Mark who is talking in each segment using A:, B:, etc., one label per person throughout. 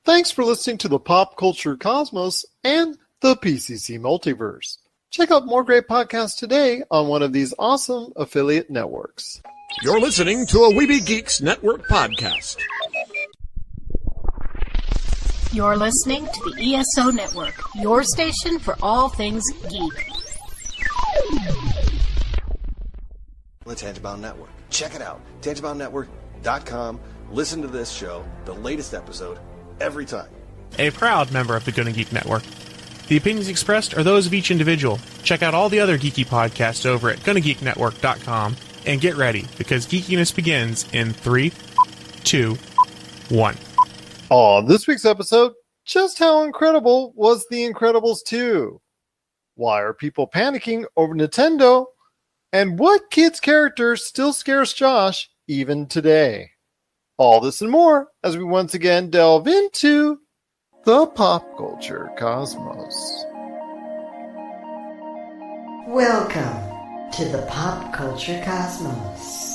A: Thanks for listening to the Pop Culture Cosmos and the PCC Multiverse. Check out more great podcasts today on one of these awesome affiliate networks.
B: You're listening to a Weeby Geeks Network podcast.
C: You're listening to the ESO Network, your station for all things geek.
D: The Tangibound Network. Check it out. TangiboundNetwork.com. Listen to this show, the latest episode, every time.
E: A proud member of the Gonna Geek Network. The opinions expressed are those of each individual. Check out all the other geeky podcasts over at GonnaGeekNetwork.com and get ready, because geekiness begins in 3, 2, 1.
A: On this week's episode, just how incredible was The Incredibles 2? Why are people panicking over Nintendo? And what kids' character still scares Josh even today? All this and more as we once again delve into the pop culture cosmos.
F: Welcome to the pop culture cosmos.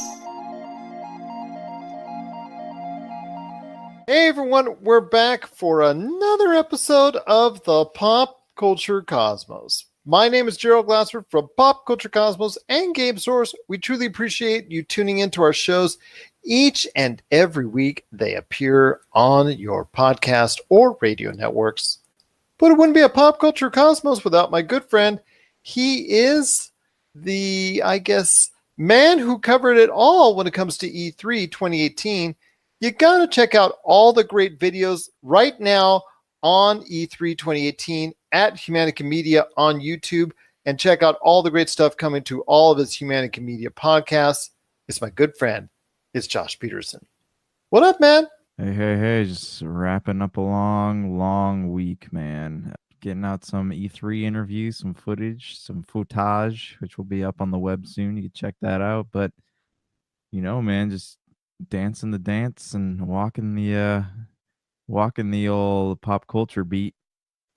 A: Hey everyone, we're back for another episode of the Pop Culture Cosmos. My name is Gerald Glassford from Pop Culture Cosmos and Game Source. We truly appreciate you tuning into our shows each and every week. They appear on your podcast or radio networks. But it wouldn't be a Pop Culture Cosmos without my good friend. He is the, man who covered it all when it comes to E3 2018. You got to check out all the great videos right now on E3 2018 at Humanica Media on YouTube, and check out all the great stuff coming to all of his Humanica Media podcasts. It's my good friend. It's Josh Peterson. What up, man?
G: Hey. Just wrapping up a long week, man. Getting out some E3 interviews, some footage, some footage, which will be up on the web soon. You can check that out. But, man, just dancing the dance and walking the old pop culture beat.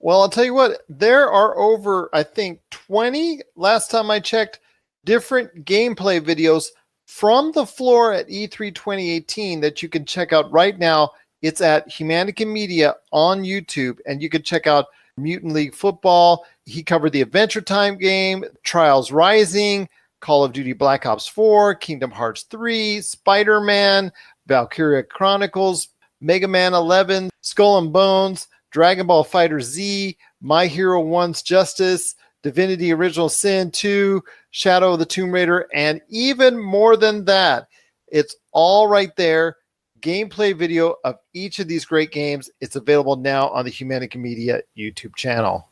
A: Well, I'll tell you what, there are over, I think, 20, last time I checked, different gameplay videos from the floor at E3 2018 that you can check out right now. It's at Humanica Media on YouTube, and you can check out Mutant League Football. He covered the Adventure Time game, Trials Rising, Call of Duty Black Ops 4, Kingdom Hearts 3, Spider-Man, Valkyria Chronicles, Mega Man 11, Skull and Bones, Dragon Ball Fighter Z, My Hero 1's Justice, Divinity Original Sin 2, Shadow of the Tomb Raider, and even more than that. It's all right there. Gameplay video of each of these great games. It's available now on the Humanica Media YouTube channel.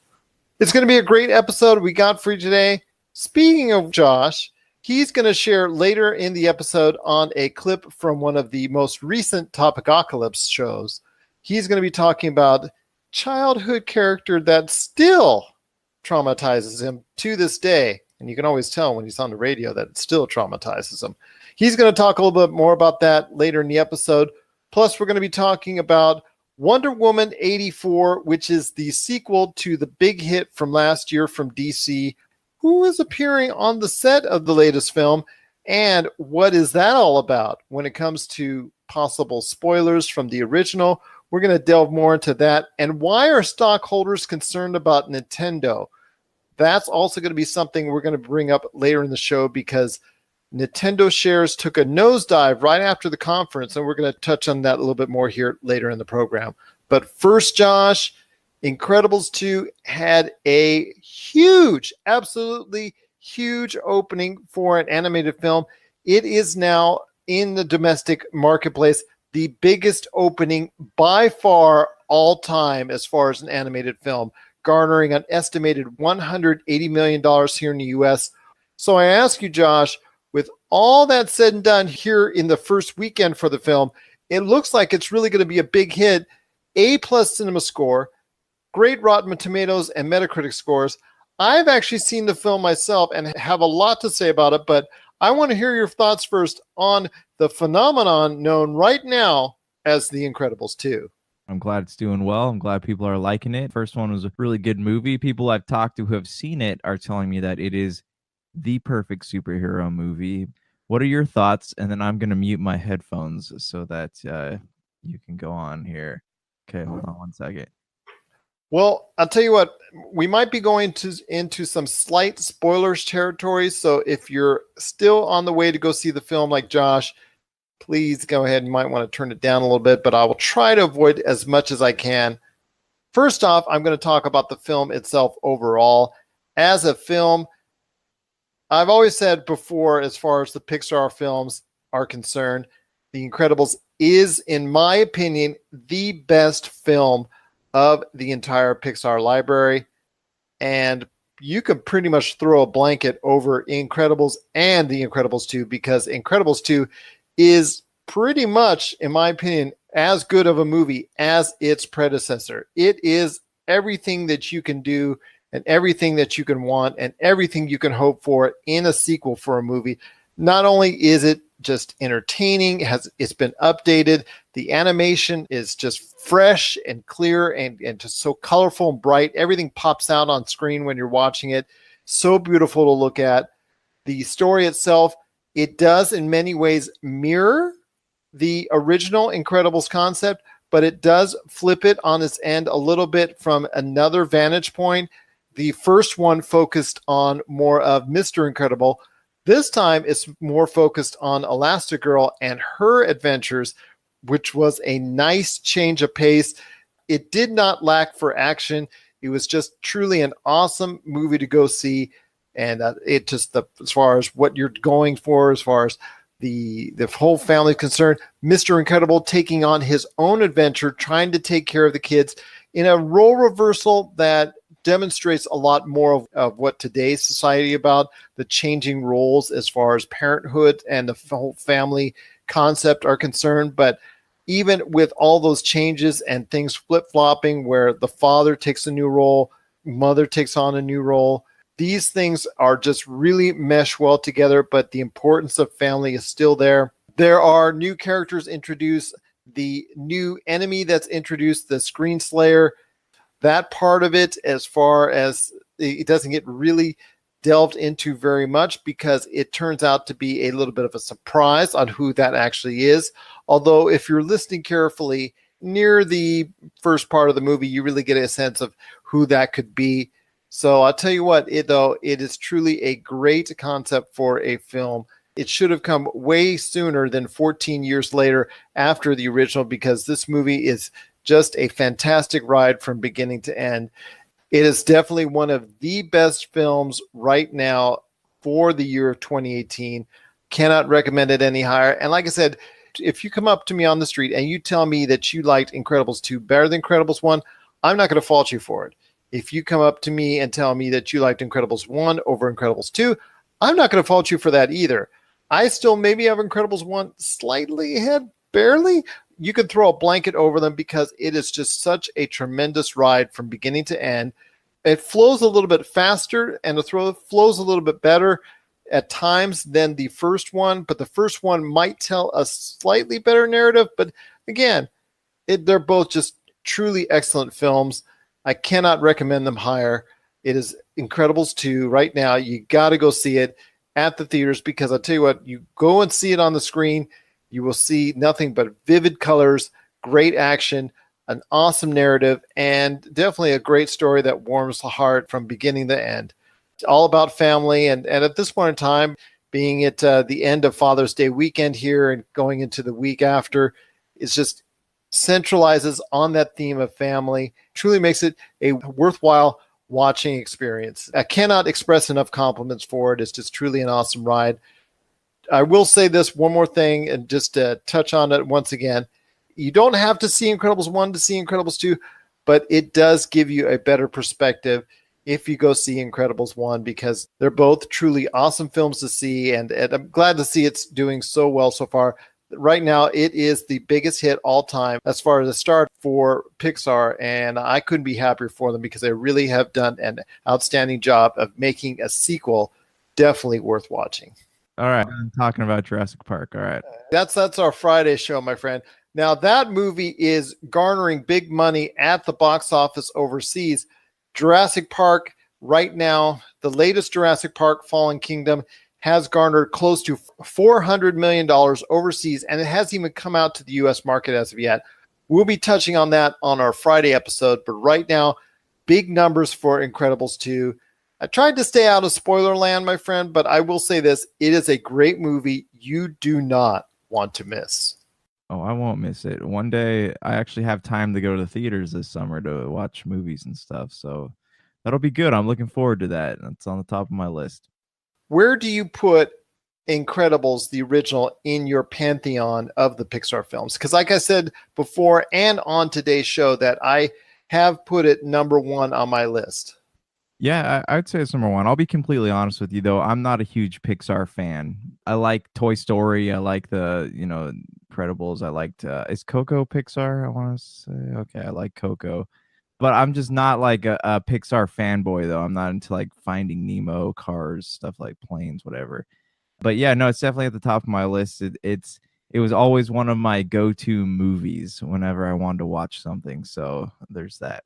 A: It's going to be a great episode we got for you today. Speaking of Josh, he's going to share later in the episode on a clip from one of the most recent Topicocalypse shows. He's going to be talking about childhood character that still traumatizes him to this day. And you can always tell when he's on the radio that it still traumatizes him. He's going to talk a little bit more about that later in the episode. Plus, we're going to be talking about Wonder Woman 84, which is the sequel to the big hit from last year from DC, who is appearing on the set of the latest film. And what is that all about when it comes to possible spoilers from the original? We're going to delve more into that. And why are stockholders concerned about Nintendo? That's also going to be something we're going to bring up later in the show, because Nintendo shares took a nosedive right after the conference, and we're going to touch on that a little bit more here later in the program. But first, Josh, Incredibles 2 had a huge, absolutely huge opening for an animated film. It is now in the domestic marketplace the biggest opening by far all time as far as an animated film, garnering an estimated $180 million here in the U.S. So I ask you, Josh, with all that said and done here in the first weekend for the film, it looks like it's really going to be a big hit. A+ cinema score, great Rotten Tomatoes and Metacritic scores. I've actually seen the film myself and have a lot to say about it, but I want to hear your thoughts first on the phenomenon known right now as The Incredibles 2.
G: I'm glad it's doing well. I'm glad people are liking it. First one was a really good movie. People I've talked to who have seen it are telling me that it is the perfect superhero movie. What are your thoughts? And then I'm going to mute my headphones so that you can go on here. Okay, hold on one second.
A: Well, I'll tell you what, we might be going into some slight spoilers territory. So if you're still on the way to go see the film like Josh, please go ahead. You might want to turn it down a little bit, but I will try to avoid as much as I can. First off, I'm going to talk about the film itself overall. As a film, I've always said before, as far as the Pixar films are concerned, The Incredibles is, in my opinion, the best film of the entire Pixar library. And you can pretty much throw a blanket over Incredibles and The Incredibles 2, because Incredibles 2 is pretty much, in my opinion, as good of a movie as its predecessor. It is everything that you can do and everything that you can want and everything you can hope for in a sequel for a movie. Not only is it just entertaining, it's been updated, the animation is just fresh and clear and just so colorful and bright. Everything pops out on screen when you're watching it. So beautiful to look at. The story itself, it does in many ways mirror the original Incredibles concept, but it does flip it on its end a little bit from another vantage point. The first one focused on more of Mr. Incredible. This time it's more focused on Elastigirl and her adventures, which was a nice change of pace. It did not lack for action. It was just truly an awesome movie to go see. And it just, as far as what you're going for, as far as the whole family concerned, Mr. Incredible taking on his own adventure, trying to take care of the kids in a role reversal that demonstrates a lot more of what today's society about, the changing roles as far as parenthood and the whole family concept are concerned. But even with all those changes and things flip-flopping where the father takes a new role, mother takes on a new role, these things are just really mesh well together, but the importance of family is still there. There are new characters introduced, the new enemy that's introduced, the Screen Slayer. That part of it, as far as it doesn't get really delved into very much, because it turns out to be a little bit of a surprise on who that actually is. Although if you're listening carefully near the first part of the movie, you really get a sense of who that could be. So I'll tell you what, it is truly a great concept for a film. It should have come way sooner than 14 years later after the original, because this movie is just a fantastic ride from beginning to end. It is definitely one of the best films right now for the year of 2018. Cannot recommend it any higher. And like I said, if you come up to me on the street and you tell me that you liked Incredibles 2 better than Incredibles 1, I'm not going to fault you for it. If you come up to me and tell me that you liked Incredibles 1 over Incredibles 2, I'm not going to fault you for that either. I still maybe have Incredibles 1 slightly ahead, barely. You could throw a blanket over them because it is just such a tremendous ride from beginning to end. It flows a little bit faster and the flows a little bit better at times than the first one, but the first one might tell a slightly better narrative. But again, they're both just truly excellent films. I cannot recommend them higher. It is Incredibles 2 right now. You got to go see it at the theaters, because I'll tell you what, you go and see it on the screen, you will see nothing but vivid colors, great action, an awesome narrative, and definitely a great story that warms the heart from beginning to end. It's all about family, and at this point in time, being at the end of Father's Day weekend here and going into the week after, it's just centralizes on that theme of family, truly makes it a worthwhile watching experience. I cannot express enough compliments for it. It's just truly an awesome ride. I will say this one more thing, and just to touch on it once again, you don't have to see Incredibles 1 to see Incredibles 2, but it does give you a better perspective if you go see Incredibles 1, because they're both truly awesome films to see, and I'm glad to see it's doing so well so far. Right now, it is the biggest hit all time as far as a start for Pixar, and I couldn't be happier for them, because they really have done an outstanding job of making a sequel definitely worth watching.
G: All right, I'm talking about Jurassic Park. All right.
A: That's our Friday show, my friend. Now, that movie is garnering big money at the box office overseas. Jurassic Park, right now, the latest Jurassic Park, Fallen Kingdom, has garnered close to $400 million overseas, and it hasn't even come out to the U.S. market as of yet, We'll be touching on that on our Friday episode, but right now, big numbers for Incredibles 2. I tried to stay out of spoiler land, my friend, but I will say this. It is a great movie you do not want to miss.
G: Oh, I won't miss it. One day, I actually have time to go to the theaters this summer to watch movies and stuff. So that'll be good. I'm looking forward to that. That's on the top of my list.
A: Where do you put Incredibles, the original, in your pantheon of the Pixar films? Because like I said before and on today's show, that I have put it number one on my list.
G: Yeah, I'd say it's number one. I'll be completely honest with you, though. I'm not a huge Pixar fan. I like Toy Story. I like the, Incredibles. I liked, is Coco Pixar? I want to say, okay, I like Coco. But I'm just not like a Pixar fanboy, though. I'm not into like Finding Nemo, Cars, stuff like planes, whatever. But yeah, no, it's definitely at the top of my list. It was always one of my go-to movies whenever I wanted to watch something. So there's that.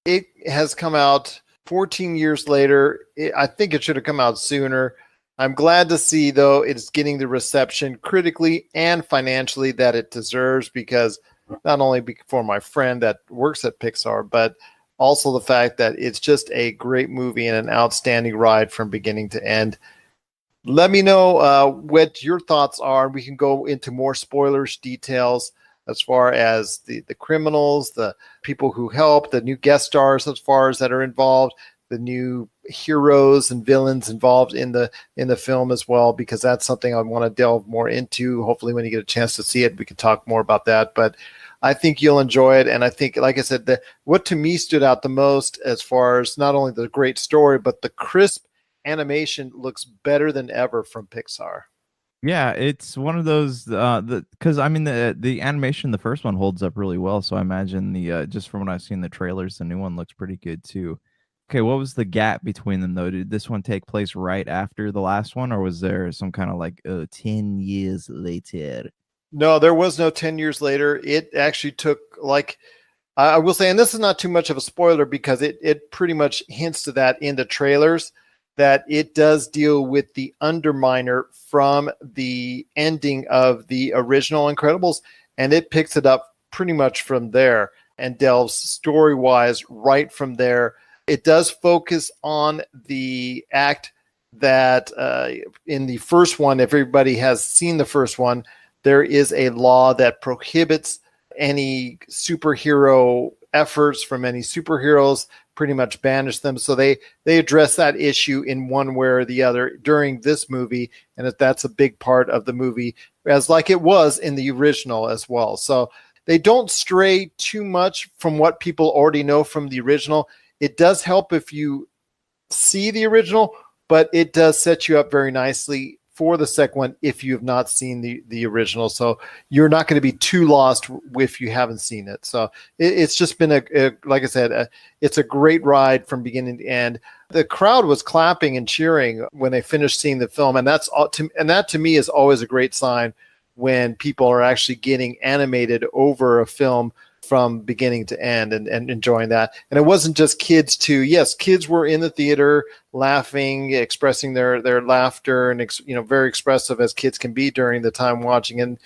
A: It has come out 14 years later. I think it should have come out sooner. I'm glad to see, though, it's getting the reception critically and financially that it deserves, because not only for my friend that works at Pixar, but also the fact that it's just a great movie and an outstanding ride from beginning to end. Let me know what your thoughts are. We can go into more spoilers, details as far as the criminals, the people who help, the new guest stars as far as that are involved, the new heroes and villains involved in the film as well, because that's something I want to delve more into. Hopefully when you get a chance to see it, we can talk more about that. But I think you'll enjoy it. And I think, like I said, what to me stood out the most as far as not only the great story, but the crisp animation looks better than ever from Pixar.
G: Yeah, it's one of those because I mean the animation, the first one holds up really well. So I imagine the just from what I've seen the trailers, the new one looks pretty good too. Okay, what was the gap between them though? Did this one take place right after the last one, or was there some kind of like 10 years later?
A: No, there was no 10 years later. It actually took, like, I will say, and this is not too much of a spoiler because it pretty much hints to that in the trailers, that it does deal with the Underminer from the ending of the original Incredibles, and it picks it up pretty much from there and delves story-wise right from there. It does focus on the act that in the first one, if everybody has seen the first one, there is a law that prohibits any superhero efforts from any superheroes, pretty much banish them. So they address that issue in one way or the other during this movie, and that's a big part of the movie, as like it was in the original as well. So they don't stray too much from what people already know from the original. It does help if you see the original, but it does set you up very nicely for the second one if you have not seen the original. So you're not going to be too lost if you haven't seen it. So it's just been like I said, it's a great ride from beginning to end. The crowd was clapping and cheering when they finished seeing the film, and that to me is always a great sign when people are actually getting animated over a film from beginning to end and enjoying that. And it wasn't just kids too. Yes, kids were in the theater laughing, expressing their laughter, and very expressive as kids can be during the time watching. And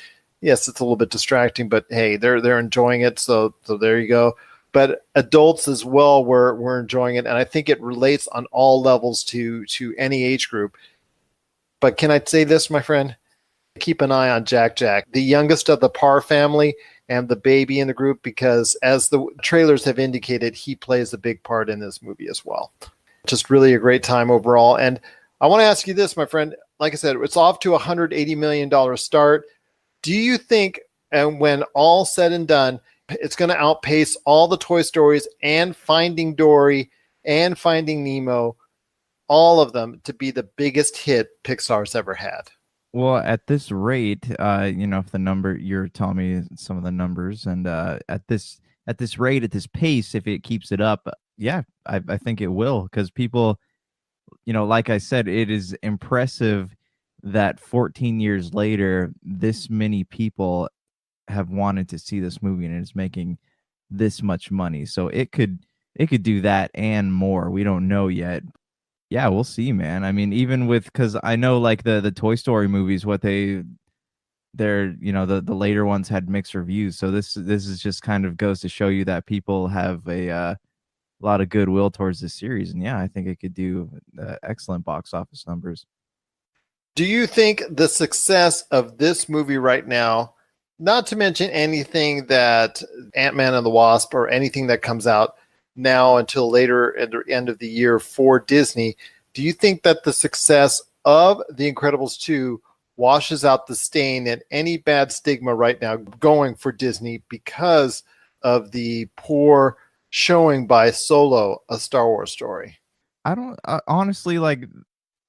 A: yes, it's a little bit distracting, but hey, they're enjoying it. So there you go. But adults as well were enjoying it, and I think it relates on all levels to any age group. But can I say this, my friend? Keep an eye on Jack, the youngest of the Parr family, and the baby in the group, because as the trailers have indicated, he plays a big part in this movie as well. Just really a great time overall. And I want to ask you this, my friend. Like I said, it's off to a $180 million start. Do you think, and when all said and done, it's going to outpace all the Toy Stories and Finding Dory and Finding Nemo, all of them, to be the biggest hit Pixar's ever had?
G: Well, at this rate, if the number you're telling me some of the numbers, and at this rate, at this pace, if it keeps it up, yeah, I think it will, because people, like I said, it is impressive that 14 years later, this many people have wanted to see this movie, and it's making this much money. So it could do that and more. We don't know yet. Yeah, we'll see, man. I mean, even with, because I know like the Toy Story movies, what they they're, the later ones had mixed reviews. So this is just kind of goes to show you that people have a lot of goodwill towards this series. And yeah, I think it could do excellent box office numbers.
A: Do you think the success of this movie right now, not to mention anything that Ant-Man and the Wasp or anything that comes out now until later at the end of the year for Disney, do you think that the success of The Incredibles 2 washes out the stain and any bad stigma right now going for Disney because of the poor showing by Solo, A Star Wars Story?
G: I don't honestly, like,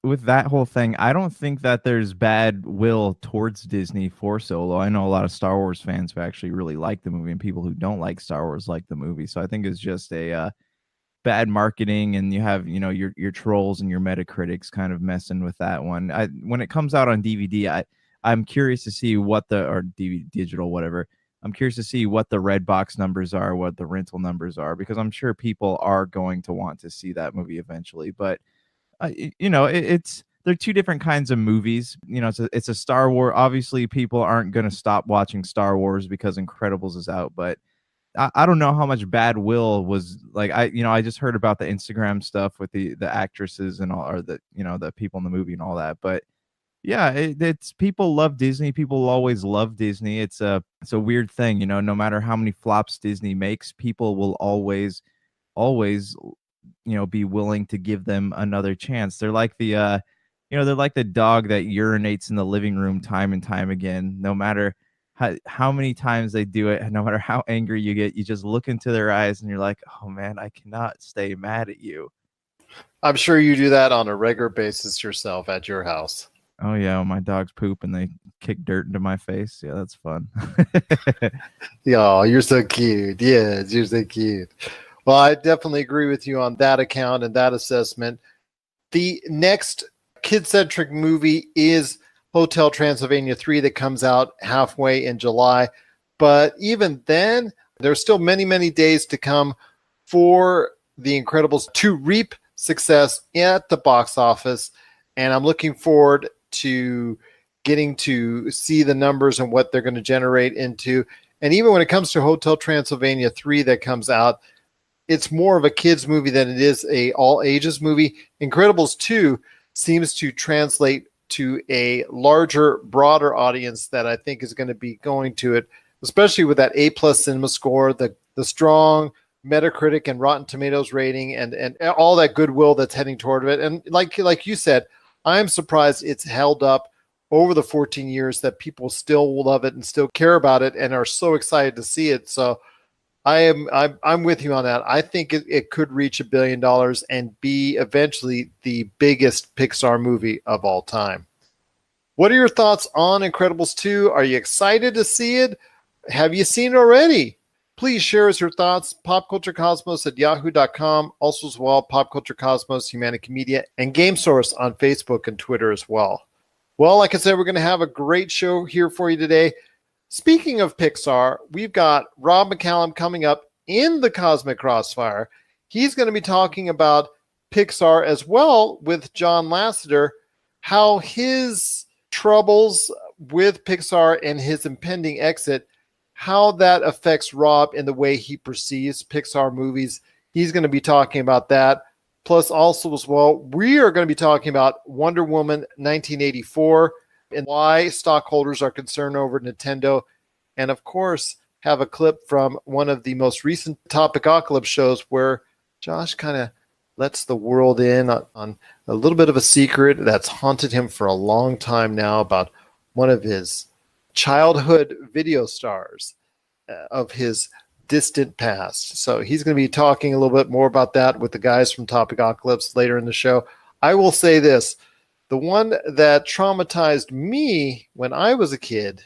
G: with that whole thing, I don't think that there's bad will towards Disney for Solo. I know a lot of Star Wars fans who actually really like the movie, and people who don't like Star Wars like the movie. So I think it's just a bad marketing, and you have, your trolls and your Metacritics kind of messing with that one. When it comes out on DVD, I'm curious to see what or DVD, digital, whatever. I'm curious to see what the Redbox numbers are, what the rental numbers are, because I'm sure people are going to want to see that movie eventually. But they're two different kinds of movies. It's a Star Wars. Obviously, people aren't going to stop watching Star Wars because Incredibles is out, but I don't know how much bad will was like. I just heard about the Instagram stuff with the actresses and all, or the people in the movie and all that. But yeah, it's people love Disney. People always love Disney. It's a weird thing, no matter how many flops Disney makes, people will always be willing to give them another chance. They're like they're like the dog that urinates in the living room time and time again. No matter how many times they do it, no matter how angry you get, you just look into their eyes and you're like, oh man, I cannot stay mad at you.
A: I'm sure you do that on a regular basis yourself at your house.
G: Oh yeah, when my dogs poop and they kick dirt into my face. Yeah, that's fun.
A: Yeah, you're so cute. Yes, you're so cute. Well, I definitely agree with you on that account and that assessment. The next kid-centric movie is Hotel Transylvania 3 that comes out halfway in July. But even then, there's still many, many days to come for The Incredibles to reap success at the box office. And I'm looking forward to getting to see the numbers and what they're going to generate into. And even when it comes to Hotel Transylvania 3 that comes out, it's more of a kids movie than it is a all ages movie. Incredibles 2 seems to translate to a larger, broader audience that I think is going to be going to it, especially with that A+ cinema score, the strong Metacritic and Rotten Tomatoes rating, and all that goodwill that's heading toward it. And like you said, I'm surprised it's held up over the 14 years that people still love it and still care about it and are so excited to see it. So I'm with you on that. I think it could reach $1 billion and be eventually the biggest Pixar movie of all time. What are your thoughts on Incredibles 2? Are you excited to see it? Have you seen it already? Please share us your thoughts. popculturecosmos@yahoo.com. Also as well, Pop Culture Cosmos, Humanity Media, and Game Source on Facebook and Twitter as well. Well, like I said, we're going to have a great show here for you today. Speaking of Pixar, we've got Rob McCallum coming up in the Cosmic Crossfire. He's going to be talking about Pixar as well with John Lassiter, how his troubles with Pixar and his impending exit, how that affects Rob in the way he perceives Pixar movies. He's going to be talking about that. Plus also as well, we are going to be talking about Wonder Woman 1984 and why stockholders are concerned over Nintendo. And of course, have a clip from one of the most recent Topicocalypse shows where Josh kind of lets the world in on a little bit of a secret that's haunted him for a long time now about one of his childhood video stars of his distant past. So he's going to be talking a little bit more about that with the guys from Topicocalypse later in the show. I will say this. The one that traumatized me when I was a kid,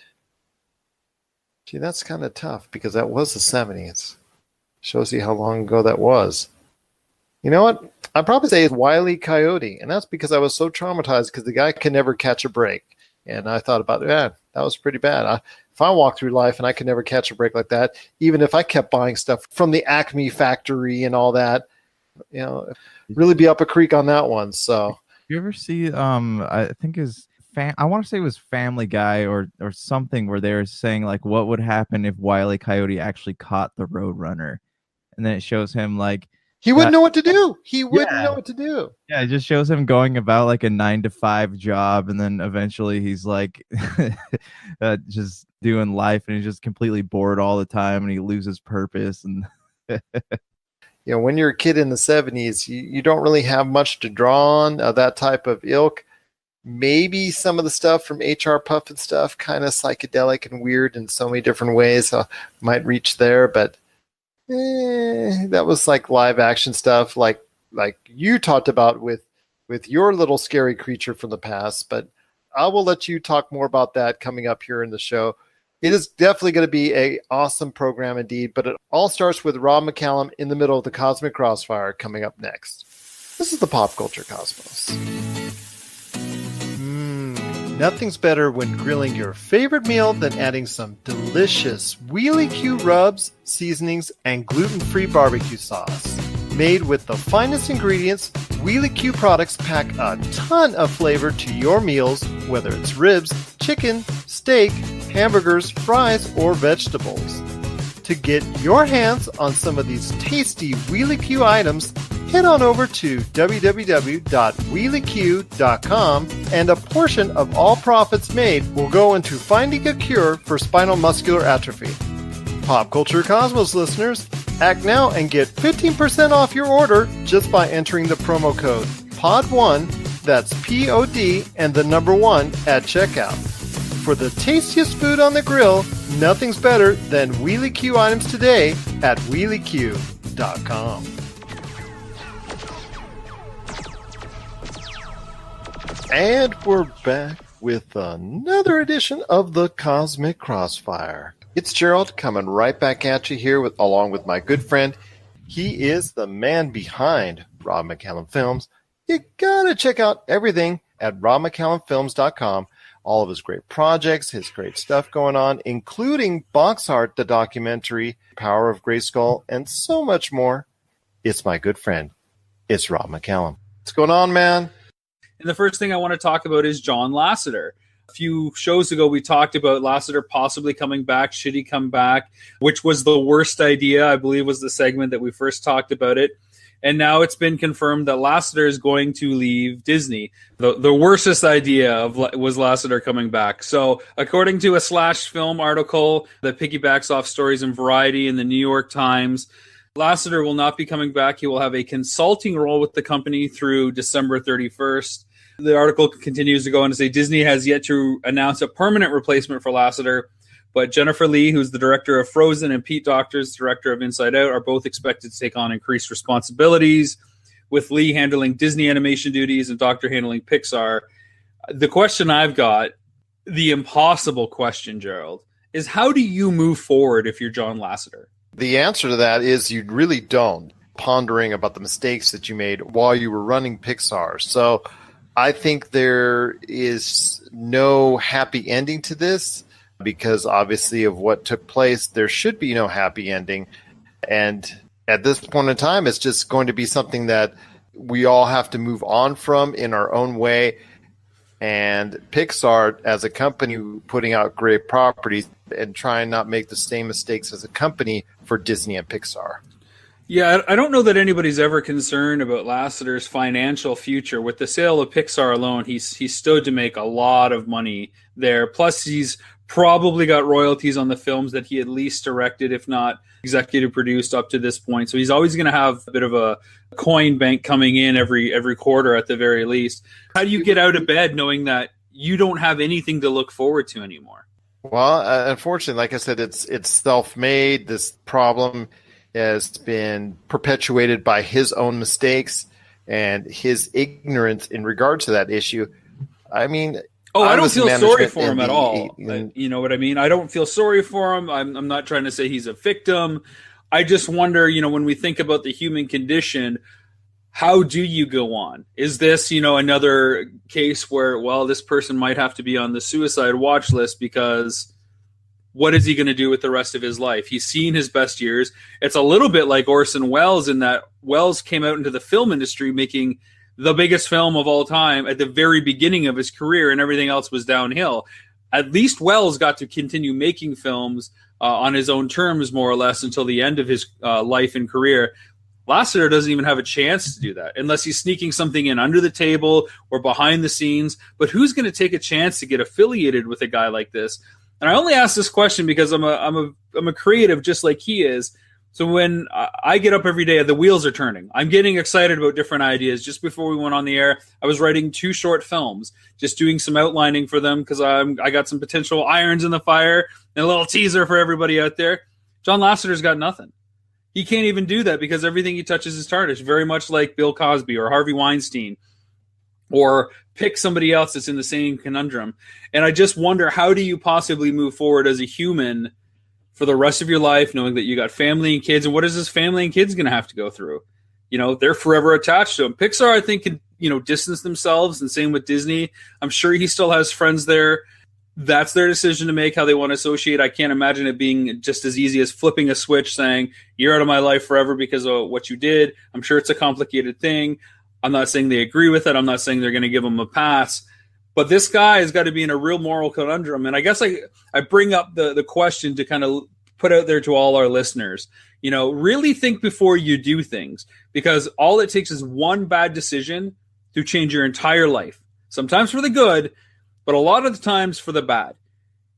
A: gee, that's kind of tough because that was the 70s. Shows you how long ago that was. You know what? I'd probably say it's Wile E. Coyote, and that's because I was so traumatized because the guy can never catch a break. And I thought about, that was pretty bad. If I walked through life and I could never catch a break like that, even if I kept buying stuff from the Acme factory and all that, really be up a creek on that one. So
G: you ever see I think his I want to say it was Family Guy or something, where they were saying like what would happen if Wile E. Coyote actually caught the Roadrunner, and then it shows him like
A: He wouldn't know what to do. He wouldn't know what to do.
G: yeah, it just shows him going about like a 9-to-5 job, and then eventually he's like just doing life, and he's just completely bored all the time, and he loses purpose. And
A: when you're a kid in the 70s, you don't really have much to draw on that type of ilk. Maybe some of the stuff from H.R. Puffin stuff, kind of psychedelic and weird in so many different ways, might reach there, but that was like live action stuff, like you talked about with your little scary creature from the past. But I will let you talk more about that coming up here in the show. It is definitely going to be an awesome program indeed, but it all starts with Rob McCallum in the middle of the Cosmic Crossfire coming up next. This is the Pop Culture Cosmos. Nothing's better when grilling your favorite meal than adding some delicious Wheelie Q rubs, seasonings, and gluten-free barbecue sauce. Made with the finest ingredients, Wheelie Q products pack a ton of flavor to your meals, whether it's ribs, chicken, steak, hamburgers, fries, or vegetables. To get your hands on some of these tasty Wheelie Q items, head on over to www.wheelieq.com, and a portion of all profits made will go into finding a cure for spinal muscular atrophy. Pop Culture Cosmos listeners, act now and get 15% off your order just by entering the promo code POD1, that's POD and the number 1 at checkout. For the tastiest food on the grill, nothing's better than Wheelie Q items today at wheelieq.com. And we're back with another edition of the Cosmic Crossfire. It's Gerald coming right back at you here along with my good friend. He is the man behind Rob McCallum Films. You gotta check out everything at robmccallumfilms.com. All of his great projects, his great stuff going on, including Box Art, the documentary, Power of Grayskull, and so much more. It's my good friend. It's Rob McCallum. What's going on, man?
H: And the first thing I want to talk about is John Lassiter. A few shows ago, we talked about Lassiter possibly coming back. Should he come back? Which was the worst idea, I believe, was the segment that we first talked about it. And now it's been confirmed that Lassiter is going to leave Disney. The worstest idea was Lassiter coming back. So according to a Slash Film article that piggybacks off stories in Variety and the New York Times, Lassiter will not be coming back. He will have a consulting role with the company through December 31st. The article continues to go on to say Disney has yet to announce a permanent replacement for Lassiter, but Jennifer Lee, who's the director of Frozen, and Pete Doctors, director of Inside Out, are both expected to take on increased responsibilities, with Lee handling Disney animation duties and Doctor handling Pixar. The question I've got, the impossible question, Gerald, is how do you move forward if you're John Lassiter?
A: The answer to that is you really don't. Pondering about the mistakes that you made while you were running Pixar. So I think there is no happy ending to this because obviously of what took place, there should be no happy ending. And at this point in time, it's just going to be something that we all have to move on from in our own way. And Pixar, as a company putting out great properties and trying not make the same mistakes as a company for Disney and Pixar.
H: Yeah, I don't know that anybody's ever concerned about Lassiter's financial future. With the sale of Pixar alone, he's stood to make a lot of money there. Plus, he's probably got royalties on the films that he at least directed, if not executive produced up to this point. So he's always going to have a bit of a coin bank coming in every quarter at the very least. How do you get out of bed knowing that you don't have anything to look forward to anymore?
A: Well, unfortunately, like I said, it's self-made. This problem has been perpetuated by his own mistakes and his ignorance in regard to that issue. I mean,
H: I don't feel sorry for him at all. You know what I mean? I don't feel sorry for him. I'm not trying to say he's a victim. I just wonder, when we think about the human condition, how do you go on? Is this, another case where, this person might have to be on the suicide watch list because what is he going to do with the rest of his life? He's seen his best years. It's a little bit like Orson Welles in that Welles came out into the film industry making the biggest film of all time at the very beginning of his career, and everything else was downhill. At least Wells got to continue making films on his own terms, more or less, until the end of his life and career. Lassiter doesn't even have a chance to do that unless he's sneaking something in under the table or behind the scenes. But who's going to take a chance to get affiliated with a guy like this? And I only ask this question because I'm a creative just like he is. So when I get up every day, the wheels are turning. I'm getting excited about different ideas. Just before we went on the air, I was writing 2 short films, just doing some outlining for them because I got some potential irons in the fire and a little teaser for everybody out there. John Lassiter's got nothing. He can't even do that because everything he touches is tarnished, very much like Bill Cosby or Harvey Weinstein, or pick somebody else that's in the same conundrum. And I just wonder, how do you possibly move forward as a human for the rest of your life, knowing that you got family and kids, and what is this family and kids going to have to go through? You know, they're forever attached to him. Pixar, I think, can, distance themselves, and same with Disney. I'm sure he still has friends there. That's their decision to make, how they want to associate. I can't imagine it being just as easy as flipping a switch saying, you're out of my life forever because of what you did. I'm sure it's a complicated thing. I'm not saying they agree with it. I'm not saying they're going to give him a pass. But this guy has got to be in a real moral conundrum. And I guess I bring up the question to kind of put out there to all our listeners. Really think before you do things, because all it takes is one bad decision to change your entire life. Sometimes for the good, but a lot of the times for the bad.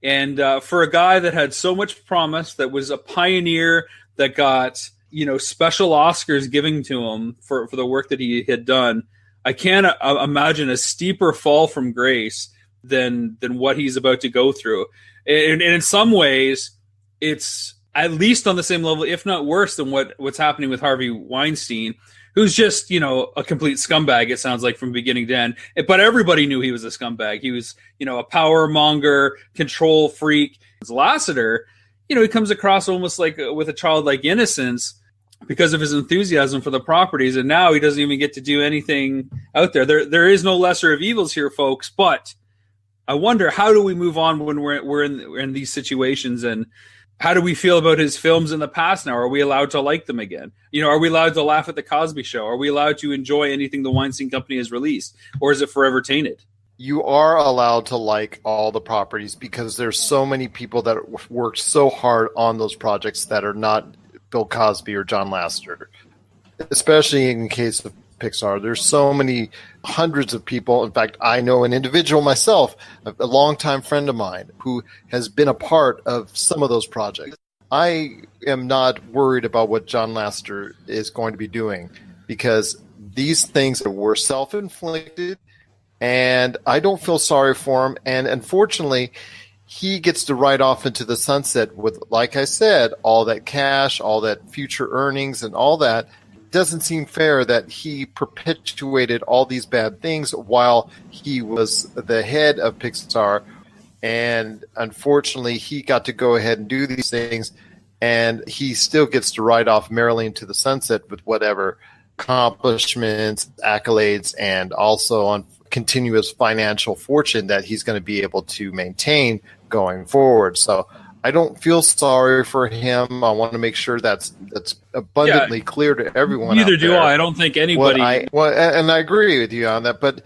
H: And for a guy that had so much promise, that was a pioneer, that got special Oscars giving to him for the work that he had done, I can't imagine a steeper fall from grace than what he's about to go through. And in some ways, it's at least on the same level, if not worse, than what's happening with Harvey Weinstein, who's just, a complete scumbag, it sounds like, from beginning to end. But everybody knew he was a scumbag. He was, a power monger, control freak. Lassiter, he comes across almost like with a childlike innocence because of his enthusiasm for the properties, and now he doesn't even get to do anything out there. There is no lesser of evils here, folks, but I wonder, how do we move on when we're in these situations, and how do we feel about his films in the past now? Are we allowed to like them again? Are we allowed to laugh at The Cosby Show? Are we allowed to enjoy anything the Weinstein Company has released? Or is it forever tainted?
A: You are allowed to like all the properties because there's so many people that worked so hard on those projects that are not Bill Cosby or John Lassiter, especially in case of Pixar. There's so many hundreds of people. In fact, I know an individual myself, a longtime friend of mine, who has been a part of some of those projects. I am not worried about what John Lassiter is going to be doing because these things were self-inflicted, and I don't feel sorry for him. And unfortunately, he gets to ride off into the sunset with, like I said, all that cash, all that future earnings, and all that. Doesn't seem fair that he perpetuated all these bad things while he was the head of Pixar, and unfortunately he got to go ahead and do these things, and he still gets to ride off merrily into the sunset with whatever accomplishments, accolades, and also on continuous financial fortune that he's going to be able to maintain going forward. So I don't feel sorry for him. I want to make sure that's abundantly clear to everyone.
H: Neither do I. I don't think anybody.
A: And I agree with you on that. But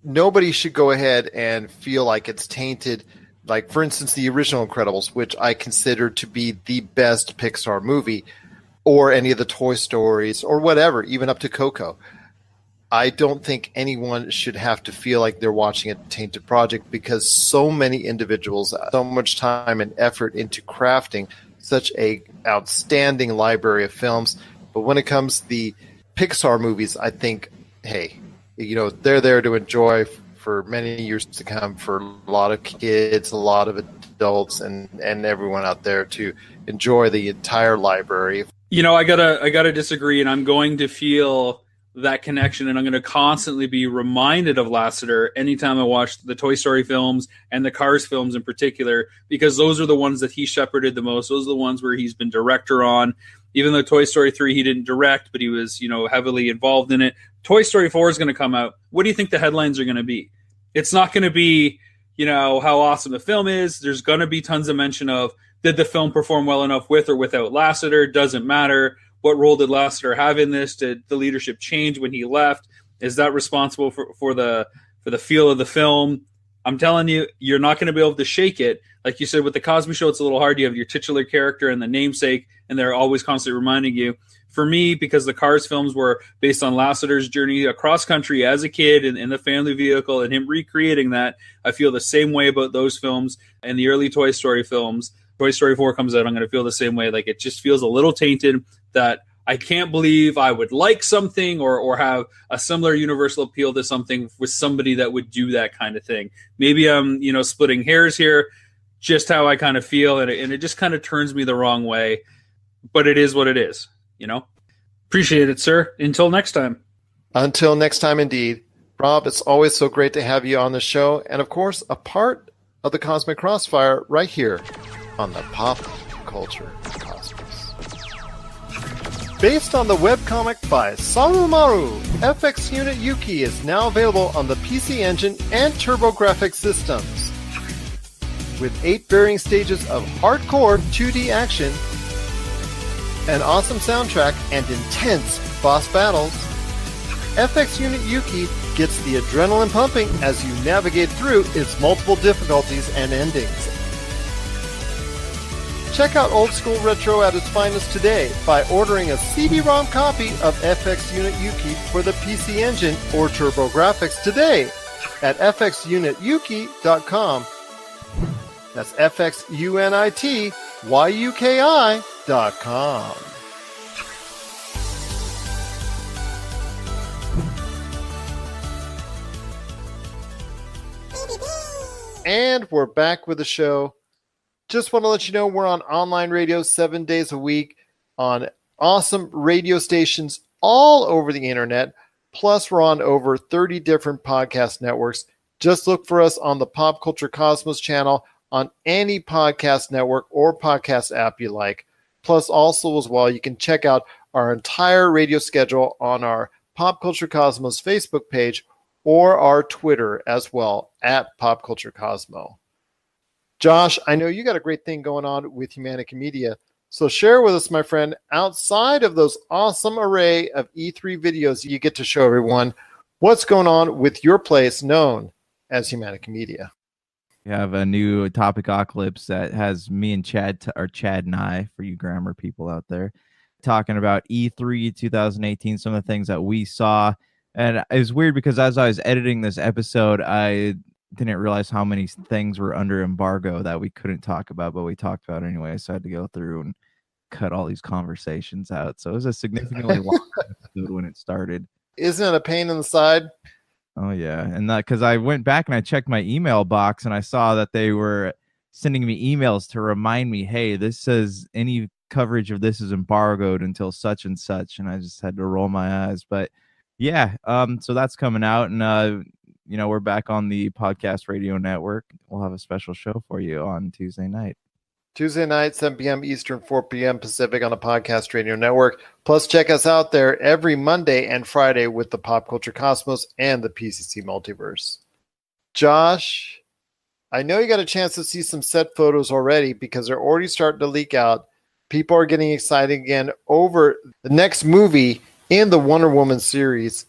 A: nobody should go ahead and feel like it's tainted. Like, for instance, the original Incredibles, which I consider to be the best Pixar movie, or any of the Toy Stories, or whatever, even up to Coco. I don't think anyone should have to feel like they're watching a tainted project because so many individuals, so much time and effort into crafting such a outstanding library of films. But when it comes to the Pixar movies, I think, hey, they're there to enjoy for many years to come for a lot of kids, a lot of adults, and everyone out there to enjoy the entire library.
H: I gotta disagree, and I'm going to feel that connection, and I'm going to constantly be reminded of Lassiter anytime I watch the Toy Story films and the Cars films in particular, because those are the ones that he shepherded the most. Those are the ones where he's been director on. Even though Toy Story 3 he didn't direct, but he was heavily involved in it. Toy Story 4 is going to come out. What do you think the headlines are going to be? It's not going to be how awesome the film is. There's going to be tons of mention of, did the film perform well enough with or without Lassiter? Doesn't matter. What role did Lassiter have in this? Did the leadership change when he left? Is that responsible for the feel of the film? I'm telling you, you're not going to be able to shake it. Like you said, with the Cosby Show, it's a little hard. You have your titular character and the namesake, and they're always constantly reminding you. For me, because the Cars films were based on Lassiter's journey across country as a kid in the family vehicle and him recreating that, I feel the same way about those films and the early Toy Story films. Toy Story 4 comes out, I'm going to feel the same way. Like, it just feels a little tainted, that I can't believe I would like something or have a similar universal appeal to something with somebody that would do that kind of thing. Maybe I'm, splitting hairs here, just how I kind of feel, and it just kind of turns me the wrong way. But it is what it is, Appreciate it, sir. Until next time.
A: Until next time, indeed. Rob, it's always so great to have you on the show, and of course, a part of the Cosmic Crossfire right here on the Pop Culture Cosmos. Based on the webcomic by Sarumaru, FX Unit Yuki is now available on the PC Engine and TurboGrafx systems. With 8 varying stages of hardcore 2D action, an awesome soundtrack, and intense boss battles, FX Unit Yuki gets the adrenaline pumping as you navigate through its multiple difficulties and endings. Check out old school retro at its finest today by ordering a CD-ROM copy of FX Unit Yuki for the PC Engine or TurboGrafx today at fxunityuki.com. That's fxunityuki.com. And we're back with the show. Just want to let you know we're on online radio 7 days a week on awesome radio stations all over the internet. Plus, we're on over 30 different podcast networks. Just look for us on the Pop Culture Cosmos channel on any podcast network or podcast app you like. Plus, also as well, you can check out our entire radio schedule on our Pop Culture Cosmos Facebook page or our Twitter as well, at Pop Culture Cosmo. Josh, I know you got a great thing going on with Humanica Media, so share with us, my friend, outside of those awesome array of E3 videos you get to show everyone, what's going on with your place known as Humanica Media.
G: We have a new Topicocalypse that has me and Chad, or Chad and I, for you grammar people out there, talking about E3 2018, some of the things that we saw. And it was weird because as I was editing this episode, I didn't realize how many things were under embargo that we couldn't talk about, but we talked about anyway. So I had to go through and cut all these conversations out. So it was a significantly long episode when it started.
A: Isn't it a pain in the side?
G: Oh, yeah. And that because I went back and I checked my email box and I saw that they were sending me emails to remind me, hey, this says any coverage of this is embargoed until such and such. And I just had to roll my eyes. But yeah, so that's coming out. And, we're back on the Podcast Radio Network. We'll have a special show for you on Tuesday night.
A: Tuesday night, 7 p.m. Eastern, 4 p.m. Pacific on the Podcast Radio Network. Plus, check us out there every Monday and Friday with the Pop Culture Cosmos and the PCC Multiverse. Josh, I know you got a chance to see some set photos already because they're already starting to leak out. People are getting excited again over the next movie in the Wonder Woman series.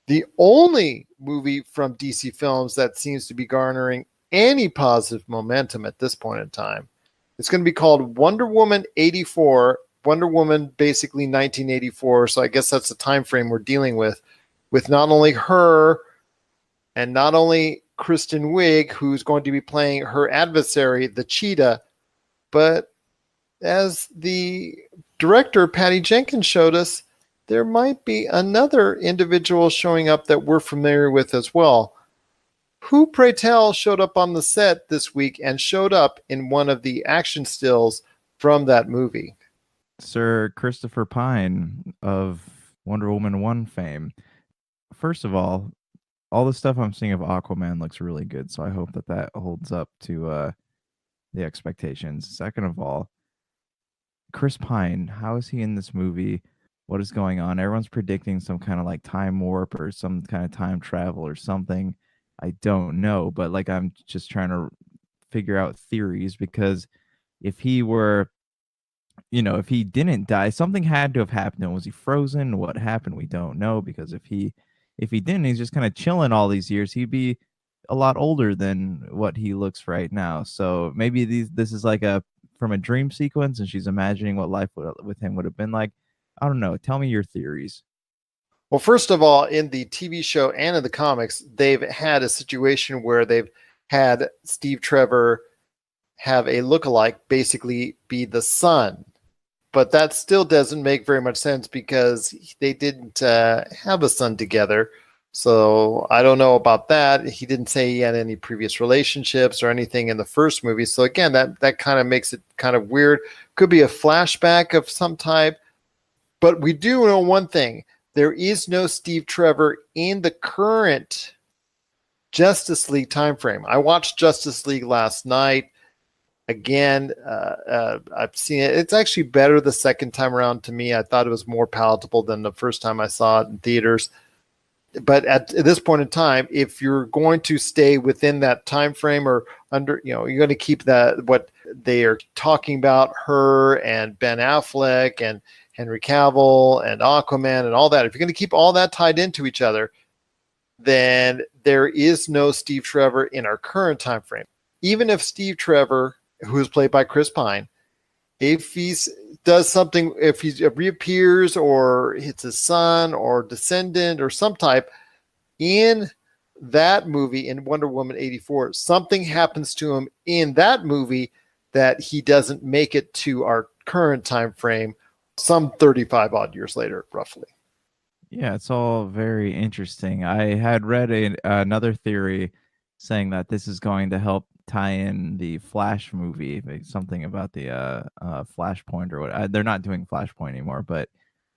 A: The only movie from DC Films that seems to be garnering any positive momentum at this point in time. It's going to be called Wonder Woman 84. Wonder Woman, basically 1984. So I guess that's the time frame we're dealing with not only her and not only Kristen Wiig, who's going to be playing her adversary, the Cheetah, but as the director, Patty Jenkins, showed us, there might be another individual showing up that we're familiar with as well. Who, pray tell, showed up on the set this week and showed up in one of the action stills from that movie?
G: Sir Christopher Pine of Wonder Woman 1 fame. First of all the stuff I'm seeing of Aquaman looks really good, so I hope that holds up to the expectations. Second of all, Chris Pine, how is he in this movie? What is going on? Everyone's predicting some kind of like time warp or some kind of time travel or something. I don't know, but like I'm just trying to figure out theories, because if he were, if he didn't die, something had to have happened. Was he frozen? What happened? We don't know, because if he if he didn't, he's just kind of chilling all these years, he'd be a lot older than what he looks right now. So maybe this is like a from a dream sequence, and she's imagining what life with him would have been like. I don't know. Tell me your theories.
A: Well, first of all, in the TV show and in the comics, they've had a situation where they've had Steve Trevor have a lookalike basically be the son. But that still doesn't make very much sense because they didn't have a son together. So I don't know about that. He didn't say he had any previous relationships or anything in the first movie. So again, that kind of makes it kind of weird. Could be a flashback of some type. But we do know one thing. There is no Steve Trevor in the current Justice League timeframe. I watched Justice League last night. Again, I've seen it. It's actually better the second time around to me. I thought it was more palatable than the first time I saw it in theaters. But at this point in time, if you're going to stay within that time frame or under, you're going to keep that what they are talking about, her and Ben Affleck and Henry Cavill and Aquaman and all that. If you're going to keep all that tied into each other, then there is no Steve Trevor in our current time frame. Even if Steve Trevor, who is played by Chris Pine, if he does something, if he reappears or hits his son or descendant or some type in that movie in Wonder Woman 84, something happens to him in that movie that he doesn't make it to our current time frame some 35 odd years later, roughly.
G: Yeah, it's all very interesting. I had read another theory saying that this is going to help tie in the Flash movie, something about the Flashpoint or what. They're not doing Flashpoint anymore, but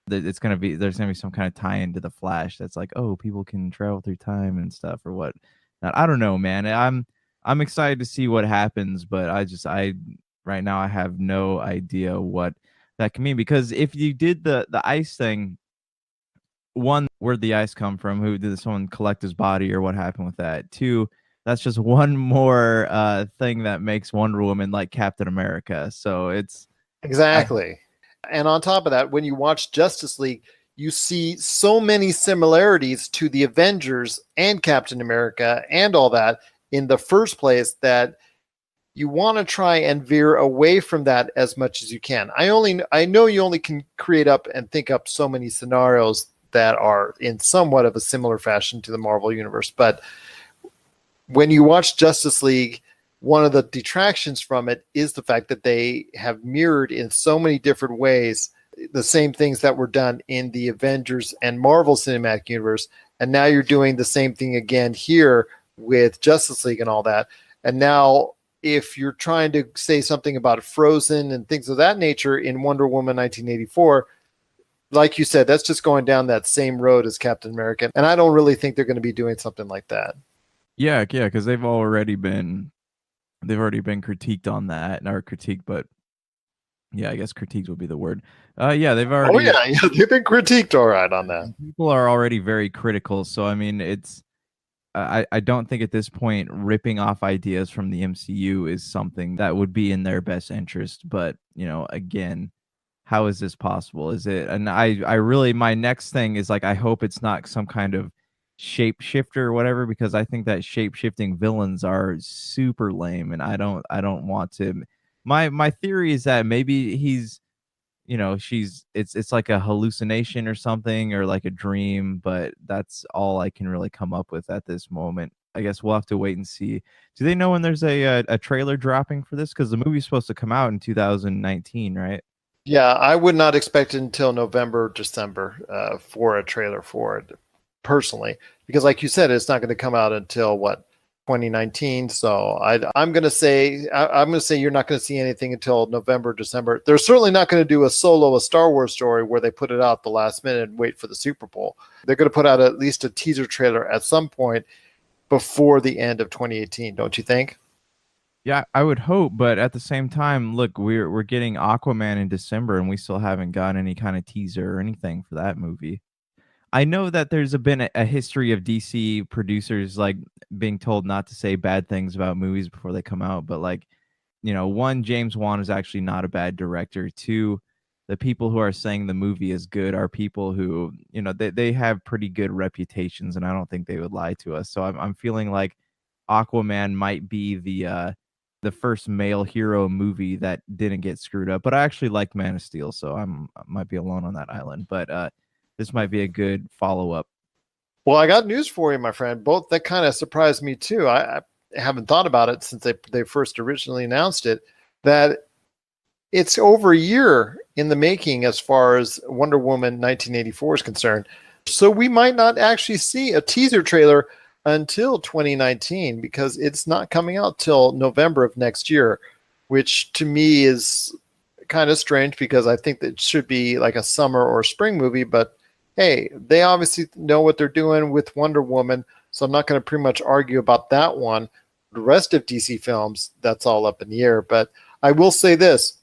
G: there's gonna be some kind of tie-in to the Flash that's like, oh, people can travel through time and stuff or what. Now, I don't know, man. I'm excited to see what happens, but I right now I have no idea what that can mean, because if you did the ice thing, one, where'd the ice come from? Who did someone collect his body or what happened with that? Two, that's just one more thing that makes Wonder Woman like Captain America. So it's
A: exactly. And on top of that, when you watch Justice League, you see so many similarities to the Avengers and Captain America and all that in the first place that you want to try and veer away from that as much as you can. I know you only can create up and think up so many scenarios that are in somewhat of a similar fashion to the Marvel Universe. But when you watch Justice League, one of the detractions from it is the fact that they have mirrored in so many different ways the same things that were done in the Avengers and Marvel Cinematic Universe. And now you're doing the same thing again here with Justice League and all that. And now if you're trying to say something about Frozen and things of that nature in Wonder Woman 1984, like you said, that's just going down that same road as Captain America. And I don't really think they're going to be doing something like that.
G: Yeah, because they've already been critiqued on that, or critiqued, but yeah, I guess critiqued would be the word. Yeah, they've already.
A: Oh yeah, they've been critiqued all right on that.
G: People are already very critical, so I mean, it's. I don't think at this point ripping off ideas from the MCU is something that would be in their best interest. But again, how is this possible? Is it? And I really, my next thing is like, I hope it's not some kind of shapeshifter or whatever, because I think that shape-shifting villains are super lame, and I don't want to. My theory is that maybe he's, it's like a hallucination or something, or like a dream, but that's all I can really come up with at this moment. I guess we'll have to wait and see. Do they know when there's a trailer dropping for this? Because the movie's supposed to come out in 2019, right?
A: Yeah, I would not expect it until November, December for a trailer for it, personally, because like you said, it's not going to come out until 2019. So I'm going to say you're not going to see anything until November, December. They're certainly not going to do a Star Wars story where they put it out the last minute and wait for the Super Bowl. They're going to put out at least a teaser trailer at some point before the end of 2018, don't you think?
G: Yeah, I would hope, but at the same time, look, we're getting Aquaman in December, and we still haven't gotten any kind of teaser or anything for that movie. I know that there's been a history of DC producers like being told not to say bad things about movies before they come out, but like, one, James Wan is actually not a bad director. Two, the people who are saying the movie is good are people who, they have pretty good reputations, and I don't think they would lie to us. So I'm feeling like Aquaman might be the first male hero movie that didn't get screwed up. But I actually like Man of Steel, so I might be alone on that island. But this might be a good follow-up.
A: Well, I got news for you, my friend. Both that kind of surprised me too. I haven't thought about it since they first originally announced it, that it's over a year in the making as far as Wonder Woman 1984 is concerned. So we might not actually see a teaser trailer until 2019 because it's not coming out till November of next year, which to me is kind of strange because I think that it should be like a summer or spring movie. But hey, they obviously know what they're doing with Wonder Woman, so I'm not going to pretty much argue about that one. The rest of DC films, that's all up in the air. But I will say this.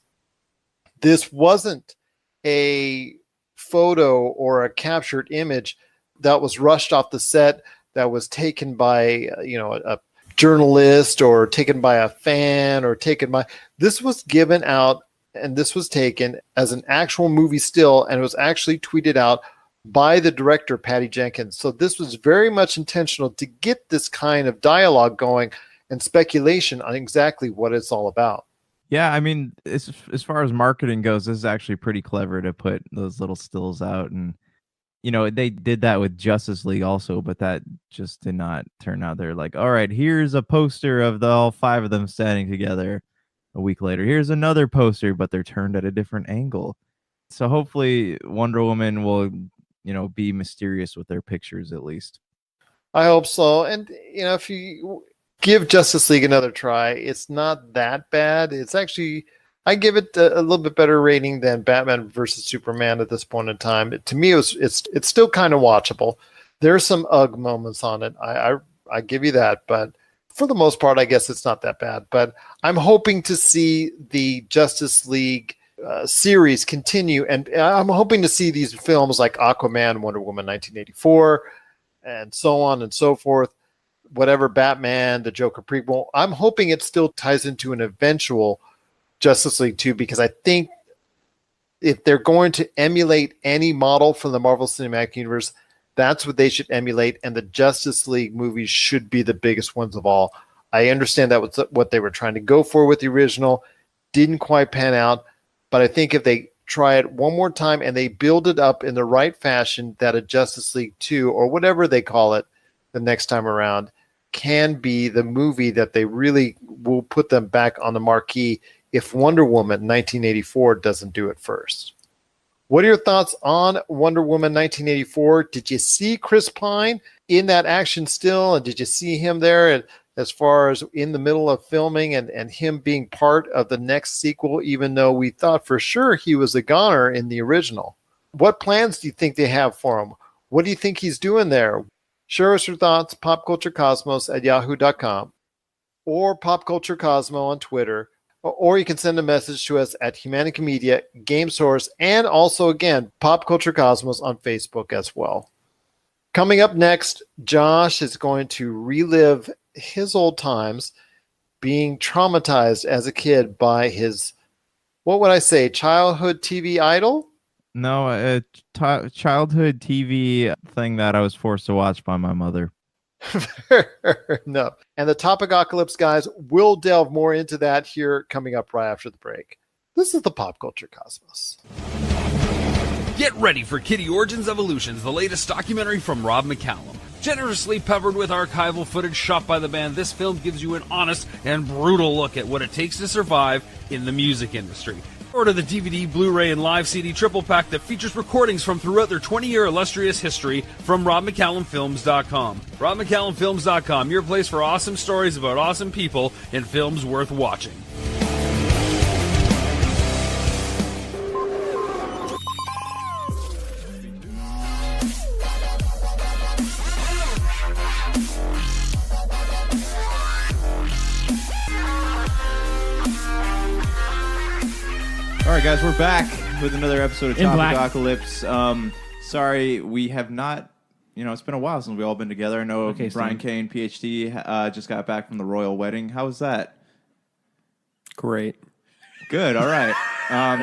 A: This wasn't a photo or a captured image that was rushed off the set, that was taken by a journalist or taken by a fan or taken by. This was given out and this was taken as an actual movie still, and it was actually tweeted out by the director, Patty Jenkins. So this was very much intentional to get this kind of dialogue going and speculation on exactly what it's all about.
G: Yeah, I mean, as far as marketing goes, this is actually pretty clever to put those little stills out. And, they did that with Justice League also, but that just did not turn out. They're like, all right, here's a poster of all 5 of them standing together. A week later, here's another poster, but they're turned at a different angle. So hopefully Wonder Woman will, be mysterious with their pictures at least.
A: I hope so. And, if you give Justice League another try, it's not that bad. It's actually, I give it a little bit better rating than Batman versus Superman at this point in time. To me, it's still kind of watchable. There's some ugh moments on it. I give you that, but for the most part, I guess it's not that bad. But I'm hoping to see the Justice League series continue, and I'm hoping to see these films like Aquaman, Wonder Woman 1984, and so on and so forth. Whatever, Batman, the Joker prequel. I'm hoping it still ties into an eventual Justice League 2, because I think if they're going to emulate any model from the Marvel Cinematic Universe, that's what they should emulate, and the Justice League movies should be the biggest ones of all. I understand that was what they were trying to go for with the original. Didn't quite pan out, but I think if they try it one more time and they build it up in the right fashion, that a Justice League 2 or whatever they call it the next time around can be the movie that they really will put them back on the marquee if Wonder Woman 1984 doesn't do it first. What are your thoughts on Wonder Woman 1984? Did you see Chris Pine in that action still? And did you see him there as far as in the middle of filming and him being part of the next sequel, even though we thought for sure he was a goner in the original? What plans do you think they have for him? What do you think he's doing there? Share us your thoughts, popculturecosmos@yahoo.com or popculturecosmo on Twitter, or you can send a message to us at Humanica Media, Game Source, and also, again, Pop Culture Cosmos on Facebook as well. Coming up next, Josh is going to relive his old times being traumatized as a kid by his, what would I say, childhood TV idol?
G: No, a childhood TV thing that I was forced to watch by my mother.
A: No. And the Topicocalypse guys will delve more into that here coming up right after the break. This is the Pop Culture Cosmos.
B: Get ready for Kitty Origins Evolutions, the latest documentary from Rob McCallum. Generously peppered with archival footage shot by the band, this film gives you an honest and brutal look at what it takes to survive in the music industry. Order the DVD, Blu-ray, and live CD triple pack that features recordings from throughout their 20-year illustrious history from RobMcCallumFilms.com. RobMcCallumFilms.com, your place for awesome stories about awesome people and films worth watching.
G: All right, guys, we're back with another episode of Topicocalypse. Sorry, we have not, it's been a while since we've all been together. I know Brian Kane, PhD, just got back from the royal wedding. How was that?
I: Great.
G: Good. All right.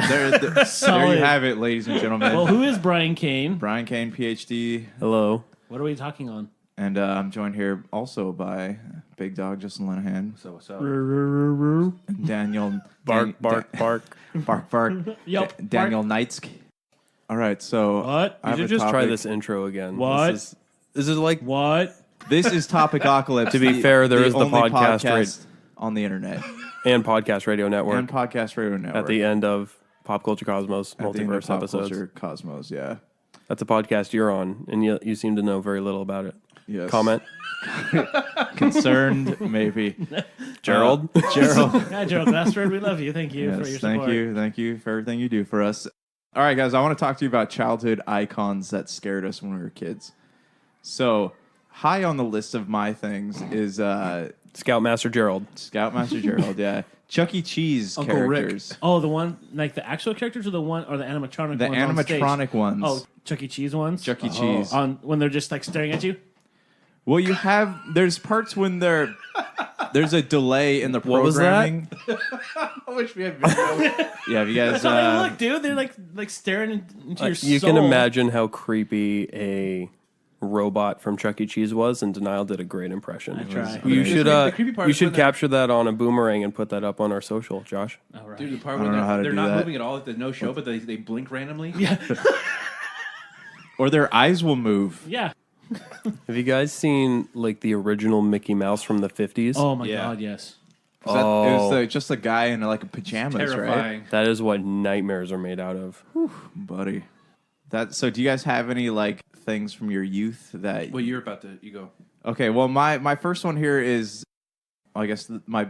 G: There you
I: Solid.
G: have it, ladies and gentlemen.
I: Well, who is Brian Kane?
G: Brian Kane, PhD,
J: Hello.
I: What are we talking on?
G: and I'm joined here also by Big Dog Justin Linehan,
J: So what's up?
G: and Daniel
J: Bark, bark, bark.
G: bark, bark.
I: Yup.
G: Daniel Knightsk. All right, so
I: What?
G: I
J: You
G: have
J: should
G: a
J: just try
G: topic.
J: this intro again.
I: What?
J: This is like
I: What?
G: This is Topicocalypse.
J: To be fair, there is the
G: only
J: podcast
G: on the internet
J: and Podcast Radio Network
G: and podcast radio network
J: at the end of Pop Culture Cosmos
G: At the end of
J: multiverse
G: Pop
J: episodes.
G: Culture Cosmos. Yeah.
J: That's a podcast you're on, and you seem to know very little about it.
G: Yes.
J: Comment,
G: Concerned, maybe.
J: Gerald.
G: Gerald.
I: Hi, Gerald Glassford. We love you. Thank you for your
G: Yes,
I: support.
G: thank you for everything you do for us. All right, guys, I want to talk to you about childhood icons that scared us when we were kids. So, high on the list of my things is
J: Scoutmaster Gerald.
G: Scoutmaster Gerald, yeah. Chuck E. Cheese
K: Uncle Rick.
G: characters.
I: Oh, the one like the actual characters or the animatronic
G: The
I: ones on stage?
G: animatronic ones.
I: Oh, Chuck E. Cheese ones.
G: Chuck E. Cheese.
I: On when they're just like staring at you.
G: Well, there's parts when there's a delay in the
J: What was that?
G: programming.
K: I wish we had video.
G: Yeah, have you guys
I: That's how they look, dude. They're like staring into your soul.
J: You can imagine how creepy a robot from Chuck E. Cheese was, and Denial did a great impression.
I: I try.
J: You
K: The
J: should
K: creepy part
J: you
K: is
J: should
K: when they're-
J: capture that on a boomerang and put that up on our social, Josh.
I: All right.
K: Dude, the part
G: I
K: where
G: don't know how to
K: they're
G: do
K: not
G: that.
K: moving at all at the no show, but they blink randomly.
I: Yeah.
G: Or their eyes will move.
I: Yeah.
J: Have you guys seen like the original Mickey Mouse from the 50s?
I: Oh my
K: Yeah.
I: God. Yes.
G: It was just a guy in like pajamas, right?
K: Terrifying.
J: That is what nightmares are made out of.
G: Buddy. So do you guys have any like things from your youth that
K: Well, you're about to. You go.
G: Okay, well my first one here is I guess my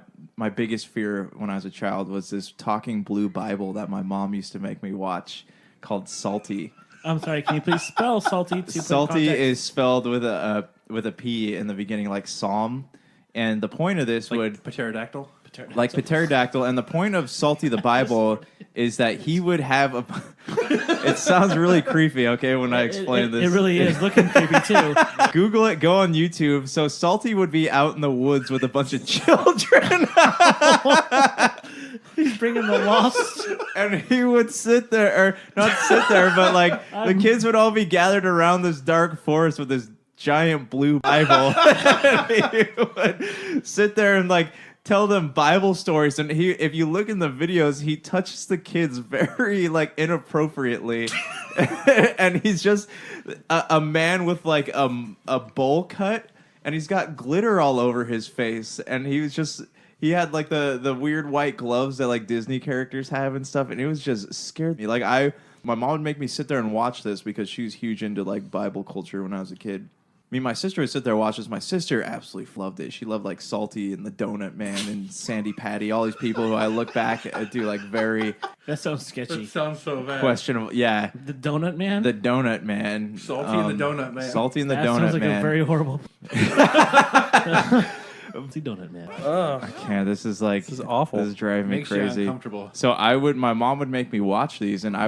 G: biggest fear when I was a child was this talking blue Bible that my mom used to make me watch called Salty.
I: I'm sorry. Can you please spell salty? To
G: Salty is spelled with a P in the beginning like Psalm. And the point of this would
K: Pterodactyl.
G: like pterodactyl, and the point of Salty the Bible is that he would have a. It sounds really creepy, okay, when I explain this.
I: It really is looking creepy too.
G: Google it, go on YouTube. So Salty would be out in the woods with a bunch of children,
I: He's bringing the lost.
G: and he would sit there, or not sit there, but like the kids would all be gathered around this dark forest with this giant blue Bible. And he would sit there and like tell them Bible stories, and if you look in the videos, he touches the kids very like inappropriately, and he's just a man with like a bowl cut, and he's got glitter all over his face, and he had like the weird white gloves that like Disney characters have and stuff, and it was just scared me. Like my mom would make me sit there and watch this because she was huge into like Bible culture when I was a kid. I mean, my sister would sit there and watch this. My sister absolutely loved it. She loved like Salty and the Donut Man and Sandy Patty, all these people who I look back at do like very
I: That sounds sketchy.
K: That sounds so bad.
G: questionable. Yeah,
I: The Donut Man.
G: the Donut Man,
K: Salty and the Donut Man.
G: Salty and the
I: that
G: Donut
I: sounds like
G: Man.
I: a very horrible. The Donut Man.
G: I can't. This is
J: awful.
G: This is driving me
K: Makes you
G: crazy.
K: uncomfortable.
G: So my mom would make me watch these, and I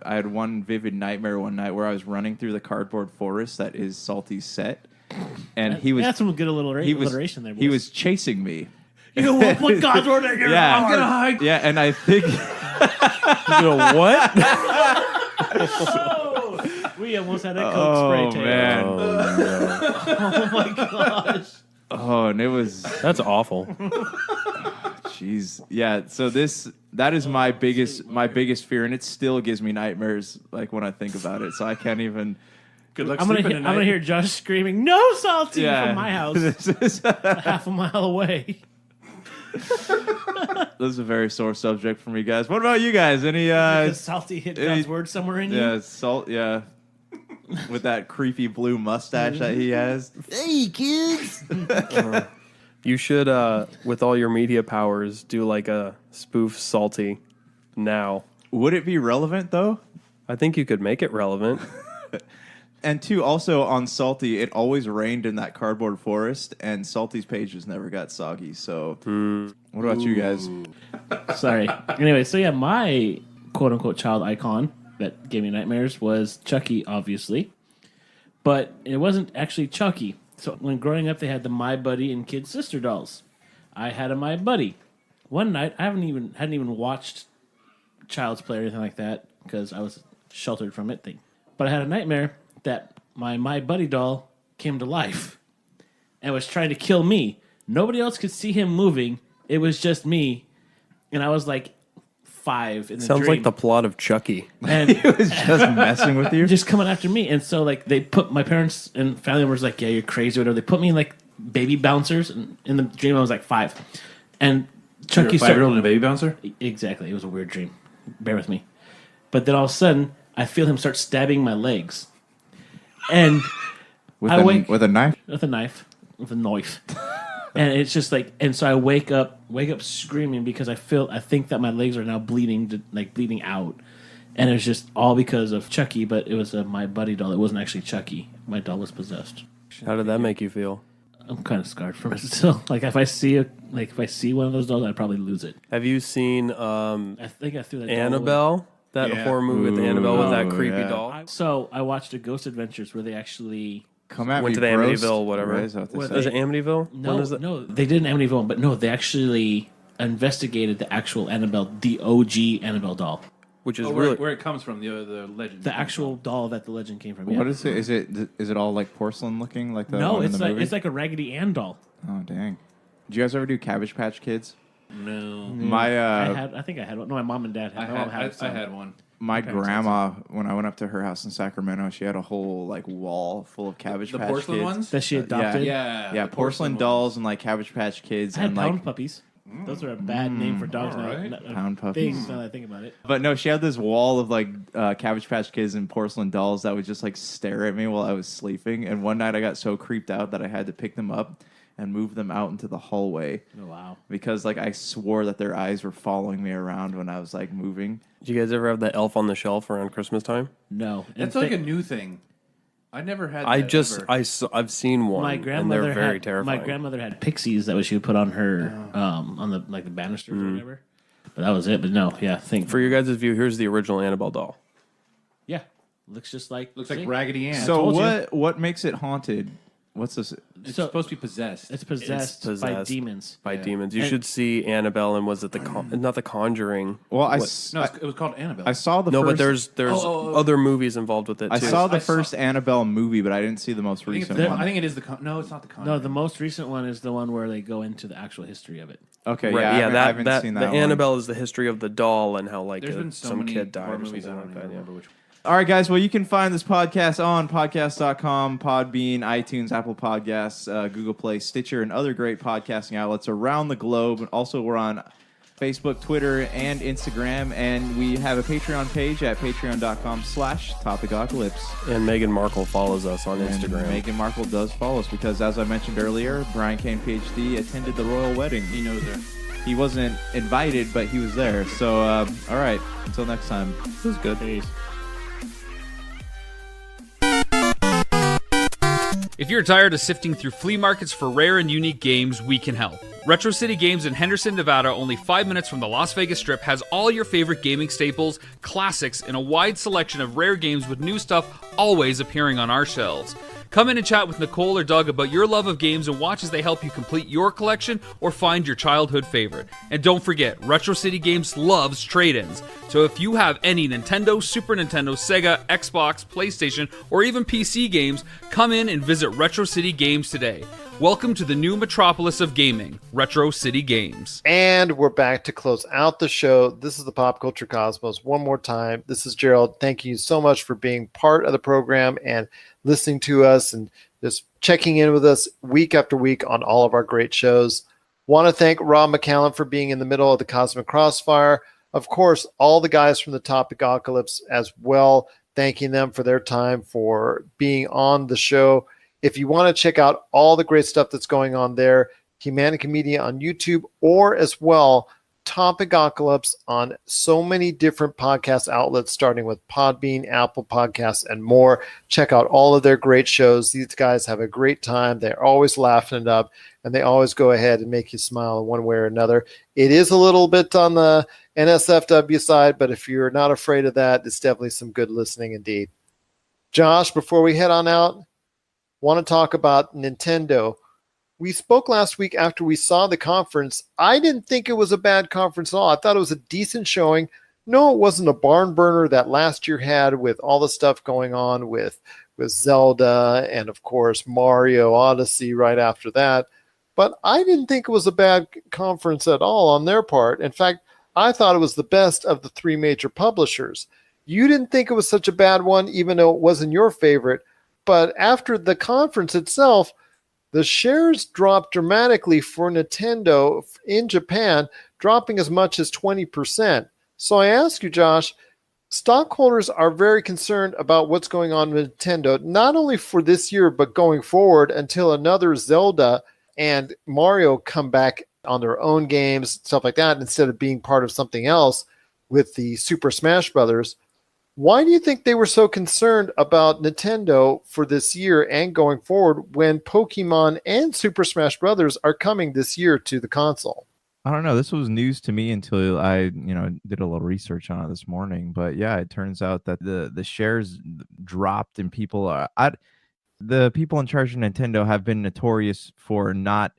G: had one vivid nightmare one night where I was running through the cardboard forest that is Salty's set, and he was
I: That's some good alliteration there.
G: he
I: boys.
G: was chasing me.
I: You know what? What God's word?
G: Yeah.
I: I'm gonna hide.
G: Yeah, and I think
J: You know what?
I: Oh, we almost had a Coke spray tail.
G: man.
I: Oh my gosh.
G: Oh, and it was
J: That's awful.
G: jeez. Yeah, so that is my biggest fear, and it still gives me nightmares like when I think about it. So I can't even
K: Good luck
I: I'm
K: sleeping
I: gonna
K: tonight.
I: hear Josh screaming, "No salty!"
G: Yeah.
I: from my house,
G: This is
I: half a mile away.
G: this is a very sore subject for me, guys. What about you guys? Any
I: Does salty hit
G: any-
I: God's word somewhere in you?
G: yeah, salt, yeah. With that creepy blue mustache that he has.
F: Hey, kids!
J: You should, with all your media powers, do like a spoof Salty now.
G: Would it be relevant though?
J: I think you could make it relevant.
G: And two, also on Salty, it always rained in that cardboard forest, and Salty's pages never got soggy. So, what about you guys?
I: Sorry. Anyway, so yeah, my quote unquote child icon that gave me nightmares was Chucky, obviously. But it wasn't actually Chucky. So when growing up, they had the My Buddy and Kid Sister dolls. I had a My Buddy. one night I hadn't even watched Child's Play or anything like that because I was sheltered from it. But I had a nightmare that my buddy doll came to life and was trying to kill me. Nobody else could see him moving. It was just me, and I was like 5 in the
J: Sounds
I: dream.
J: like the plot of Chucky.
I: And
G: He was just messing with you.
I: just coming after me. And so like they put my parents and family members like, yeah, you're crazy or whatever. They put me in like baby bouncers, and in the dream I was like 5. And Chucky
K: You're a 5-year-old and a baby bouncer?
I: Exactly. It was a weird dream. Bear with me. But then all of a sudden I feel him start stabbing my legs. And
G: with
I: I
G: a
I: wake
G: with a knife.
I: with a knife. And it's just like, and so I wake up screaming because I think that my legs are now bleeding out, and it's just all because of Chucky. But it was my buddy doll. It wasn't actually Chucky. My doll was possessed.
J: How did that make you feel?
I: I'm kind of scarred from it still. Like if I see one of those dolls, I'd probably lose it.
J: Have you seen
I: I think I threw that doll away.
J: Annabelle? That horror movie with Annabelle with that creepy doll?
I: So I watched a Ghost Adventures where they actually
G: Went
J: to the Amityville, whatever.
G: Right, is that what they
J: Was
G: say?
J: it Amityville?
I: No,
J: When is it?
I: no, they did an Amityville, but no, they actually investigated the actual Annabelle, the OG Annabelle doll.
J: Which is
K: where it comes from, the legend.
I: The actual doll that the legend came from.
G: What is it? Is it all like porcelain looking like the
I: No,
G: one in
I: it's
G: the
I: like
G: movie?
I: it's like a Raggedy Ann doll.
G: Oh dang! Did you guys ever do Cabbage Patch Kids?
K: No.
I: I think I had one. No, my mom and dad had.
K: I had one.
G: My grandma, when I went up to her house in Sacramento, she had a whole like wall full of Cabbage
K: The
G: Patch
K: porcelain
G: Kids.
K: ones?
I: That she adopted?
G: Yeah, porcelain dolls and like Cabbage Patch Kids.
I: I had
G: and
I: pound
G: like
I: puppies. Those are a bad name for dogs now.
G: Pound puppies.
I: Things now that I think about it.
G: But no, she had this wall of like Cabbage Patch Kids and porcelain dolls that would just like stare at me while I was sleeping. And one night I got so creeped out that I had to pick them up and move them out into the hallway.
I: Oh, wow.
G: Because like I swore that their eyes were following me around when I was like moving.
J: Did you guys ever have that elf on the shelf around Christmas time?
I: No.
K: That's like a new thing. I never had.
J: I've seen one.
I: My grandmother
J: and they're very
I: had,
J: terrifying.
I: My grandmother had pixies that she would put on her on the the banisters or whatever. But that was it. But no, yeah.
J: For your guys' view, here's the original Annabelle doll.
I: Yeah, looks just like
K: Raggedy Ann.
G: So what makes it haunted? What's this?
K: It's supposed to be possessed.
I: It's possessed by demons.
J: By demons. You should see Annabelle and was it not the Conjuring?
G: Well,
K: it was called Annabelle.
G: I saw the
J: no,
G: first,
J: but there's other movies involved with it too.
G: I saw the first Annabelle movie, but I didn't see the most recent one.
K: I think it is no, it's not the Conjuring.
I: No, the most recent one is the one where they go into the actual history of it.
G: Okay,
J: right,
G: yeah, I haven't seen that
J: the
G: one.
J: Annabelle is the history of the doll and how like
K: There's been so
J: some
K: many
J: kid died
K: horror
J: or
K: movies,
J: something
K: I don't
J: like
K: even
J: that.
K: remember which one.
G: All right, guys. Well, you can find this podcast on podcast.com, Podbean, iTunes, Apple Podcasts, Google Play, Stitcher, and other great podcasting outlets around the globe. And also, we're on Facebook, Twitter, and Instagram. And we have a Patreon page at patreon.com/Topicocalypse.
J: And Meghan Markle follows us on Instagram.
G: Meghan Markle does follow us because, as I mentioned earlier, Brian Kane, PhD, attended the royal wedding.
K: He knows her.
G: He wasn't invited, but he was there. So, all right. Until next time.
J: This was good.
I: Peace.
B: If you're tired of sifting through flea markets for rare and unique games, we can help. Retro City Games in Henderson, Nevada, only 5 minutes from the Las Vegas Strip, has all your favorite gaming staples, classics, and a wide selection of rare games with new stuff always appearing on our shelves. Come in and chat with Nicole or Doug about your love of games and watch as they help you complete your collection or find your childhood favorite. And don't forget, Retro City Games loves trade-ins. So if you have any Nintendo, Super Nintendo, Sega, Xbox, PlayStation, or even PC games, come in and visit Retro City Games today. Welcome to the new metropolis of gaming, Retro City Games.
A: And we're back to close out the show. This is the Pop Culture Cosmos. One more time, this is Gerald. Thank you so much for being part of the program and listening to us and just checking in with us week after week on all of our great shows. Want to thank Rob McCallum for being in the middle of the Cosmic Crossfire. Of course, all the guys from the Topicocalypse as well, thanking them for their time for being on the show. If you want to check out all the great stuff that's going on there, Humanica Media on YouTube, or as well, Topicocalypse on so many different podcast outlets, starting with Podbean, Apple Podcasts, and more. Check out all of their great shows. These guys have a great time. They're always laughing it up, and they always go ahead and make you smile in one way or another. It is a little bit on the NSFW side, but if you're not afraid of that, it's definitely some good listening indeed. Josh, before we head on out, want to talk about Nintendo. we spoke last week after we saw the conference. I didn't think it was a bad conference at all. I thought it was a decent showing. No, it wasn't a barn burner that last year had with all the stuff going on with Zelda and, of course, Mario Odyssey right after that. But I didn't think it was a bad conference at all on their part. In fact, I thought it was the best of the three major publishers. You didn't think it was such a bad one, even though it wasn't your favorite. But after the conference itself, the shares dropped dramatically for Nintendo in Japan, dropping as much as 20%. So I ask you, Josh, stockholders are very concerned about what's going on with Nintendo, not only for this year, but going forward until another Zelda and Mario come back on their own games, stuff like that, instead of being part of something else with the Super Smash Brothers. Why do you think they were so concerned about Nintendo for this year and going forward when Pokemon and Super Smash Brothers are coming this year to the console?
G: I don't know. This was news to me until I, did a little research on it this morning. But yeah, it turns out that the shares dropped and the people in charge of Nintendo have been notorious for not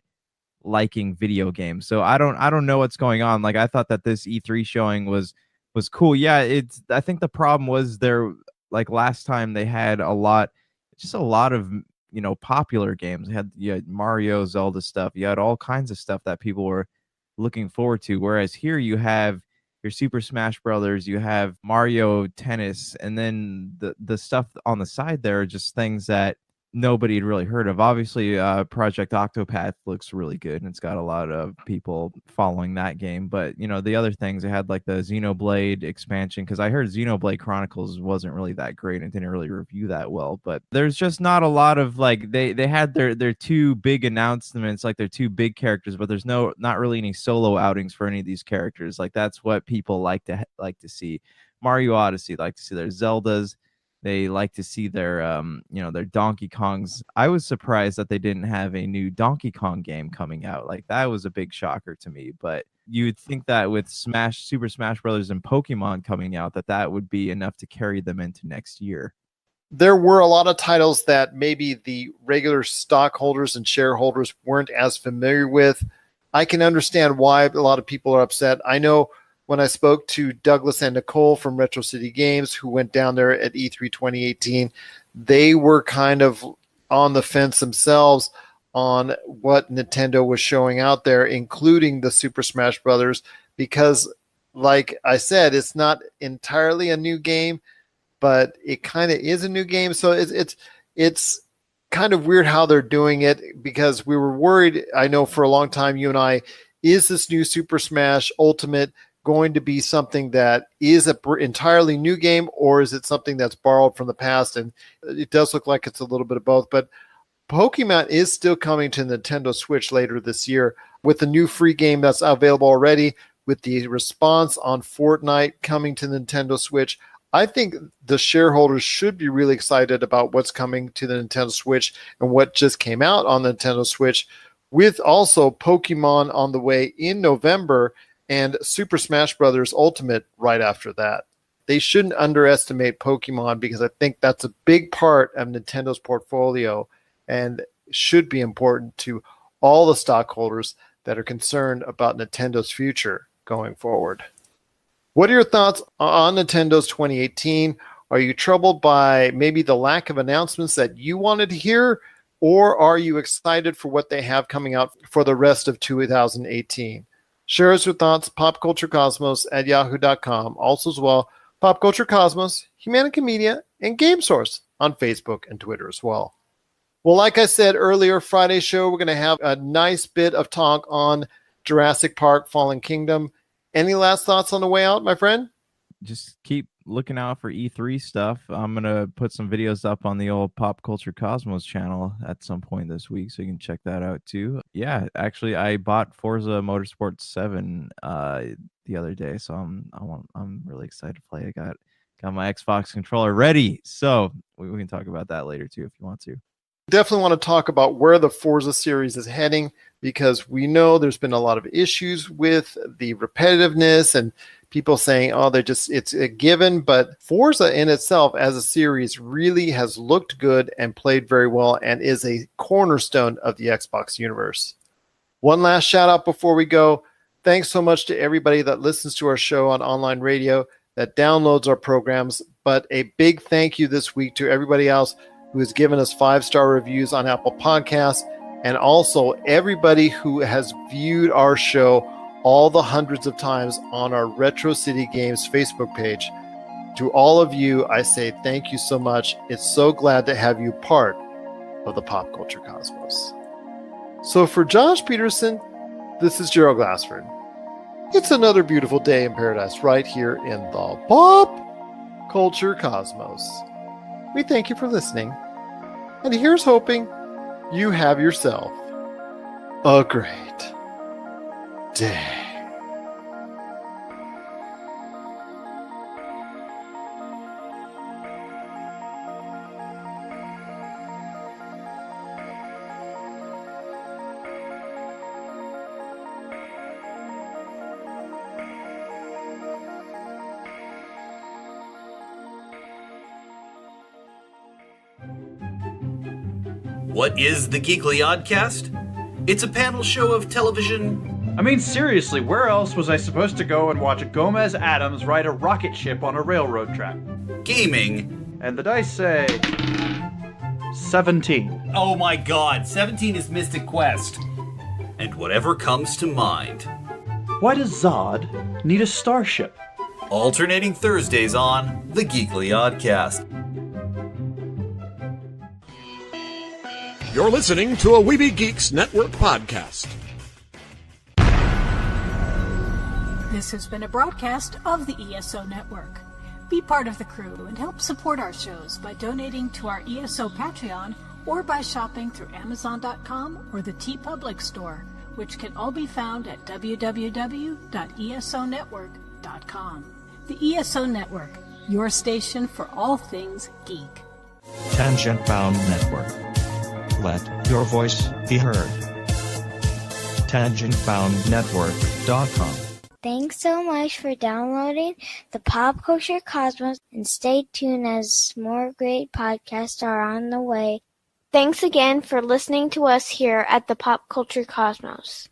G: liking video games. So I don't know what's going on. Like, I thought that this E3 showing was cool. Yeah, I think the problem was like last time they had a lot of popular games. You had Mario, Zelda stuff. You had all kinds of stuff that people were looking forward to. Whereas here you have your Super Smash Brothers, you have Mario Tennis, and then the stuff on the side there are just things that nobody had really heard of. Obviously, Project Octopath looks really good, and it's got a lot of people following that game. But the other things, they had like the Xenoblade expansion, because I heard Xenoblade Chronicles wasn't really that great and didn't really review that well. But there's just not a lot of they had their two big announcements, like their two big characters, but there's not really any solo outings for any of these characters. Like, that's what people like to see. Mario Odyssey, like to see their Zeldas. They like to see their their Donkey Kongs. I was surprised that they didn't have a new Donkey Kong game coming out. Like, that was a big shocker to me. But you would think that with Super Smash Brothers and Pokemon coming out, that would be enough to carry them into next year.
A: There were a lot of titles that maybe the regular stockholders and shareholders weren't as familiar with. I can understand why a lot of people are upset. I know when I spoke to Douglas and Nicole from Retro City Games, who went down there at E3 2018, they were kind of on the fence themselves on what Nintendo was showing out there, including the Super Smash Brothers, because, like I said, it's not entirely a new game, but it kind of is a new game. So it's kind of weird how they're doing it, because we were worried, I know for a long time, you and I, is this new Super Smash Ultimate going to be something that is an entirely new game, or is it something that's borrowed from the past? And it does look like it's a little bit of both. But Pokemon is still coming to Nintendo Switch later this year with the new free game that's available already, with the response on Fortnite coming to Nintendo Switch. I think the shareholders should be really excited about what's coming to the Nintendo Switch and what just came out on the Nintendo Switch, with also Pokemon on the way in November and Super Smash Brothers Ultimate right after that. They shouldn't underestimate Pokemon, because I think that's a big part of Nintendo's portfolio and should be important to all the stockholders that are concerned about Nintendo's future going forward. What are your thoughts on Nintendo's 2018? Are you troubled by maybe the lack of announcements that you wanted to hear, or are you excited for what they have coming out for the rest of 2018? Share us your thoughts, popculturecosmos@yahoo.com. Also as well, Pop Culture Cosmos, Humanica Media, and Game Source on Facebook and Twitter as well. Well, like I said earlier, Friday's show, we're going to have a nice bit of talk on Jurassic Park Fallen Kingdom. Any last thoughts on the way out, my friend?
G: Just keep looking out for E3 stuff. I'm going to put some videos up on the old Pop Culture Cosmos channel at some point this week, so you can check that out too. Yeah, actually, I bought Forza Motorsport 7 the other day, so I'm really excited to play. I got my Xbox controller ready, so we can talk about that later too if you want to.
A: Definitely want to talk about where the Forza series is heading, because we know there's been a lot of issues with the repetitiveness and people saying, oh, it's a given. But Forza in itself as a series really has looked good and played very well and is a cornerstone of the Xbox universe. One last shout out before we go. Thanks so much to everybody that listens to our show on online radio, that downloads our programs. But a big thank you this week to everybody else who has given us 5-star reviews on Apple Podcasts, and also everybody who has viewed our show all the hundreds of times on our Retro City Games Facebook page. To all of you, I say thank you so much. It's so glad to have you part of the pop culture cosmos. So for Josh Peterson, this is Gerald Glassford. It's another beautiful day in paradise right here in the pop culture cosmos. We thank you for listening, and here's hoping you have yourself a great day.
L: What is the Geekly Oddcast? It's a panel show of television.
M: I mean, seriously, where else was I supposed to go and watch Gomez Adams ride a rocket ship on a railroad track?
L: Gaming.
M: And the dice say 17.
L: Oh my god, 17 is Mystic Quest. And whatever comes to mind.
M: Why does Zod need a starship?
L: Alternating Thursdays on the Geekly Oddcast.
N: You're listening to a Weeby Geeks Network podcast.
C: This has been a broadcast of the ESO Network. Be part of the crew and help support our shows by donating to our ESO Patreon or by shopping through Amazon.com or the TeePublic store, which can all be found at www.esonetwork.com. The ESO Network, your station for all things geek.
O: Tangent Bound Network. Let your voice be heard. TangentBoundNetwork.com.
P: Thanks so much for downloading the Pop Culture Cosmos, and stay tuned as more great podcasts are on the way. Thanks again for listening to us here at the Pop Culture Cosmos.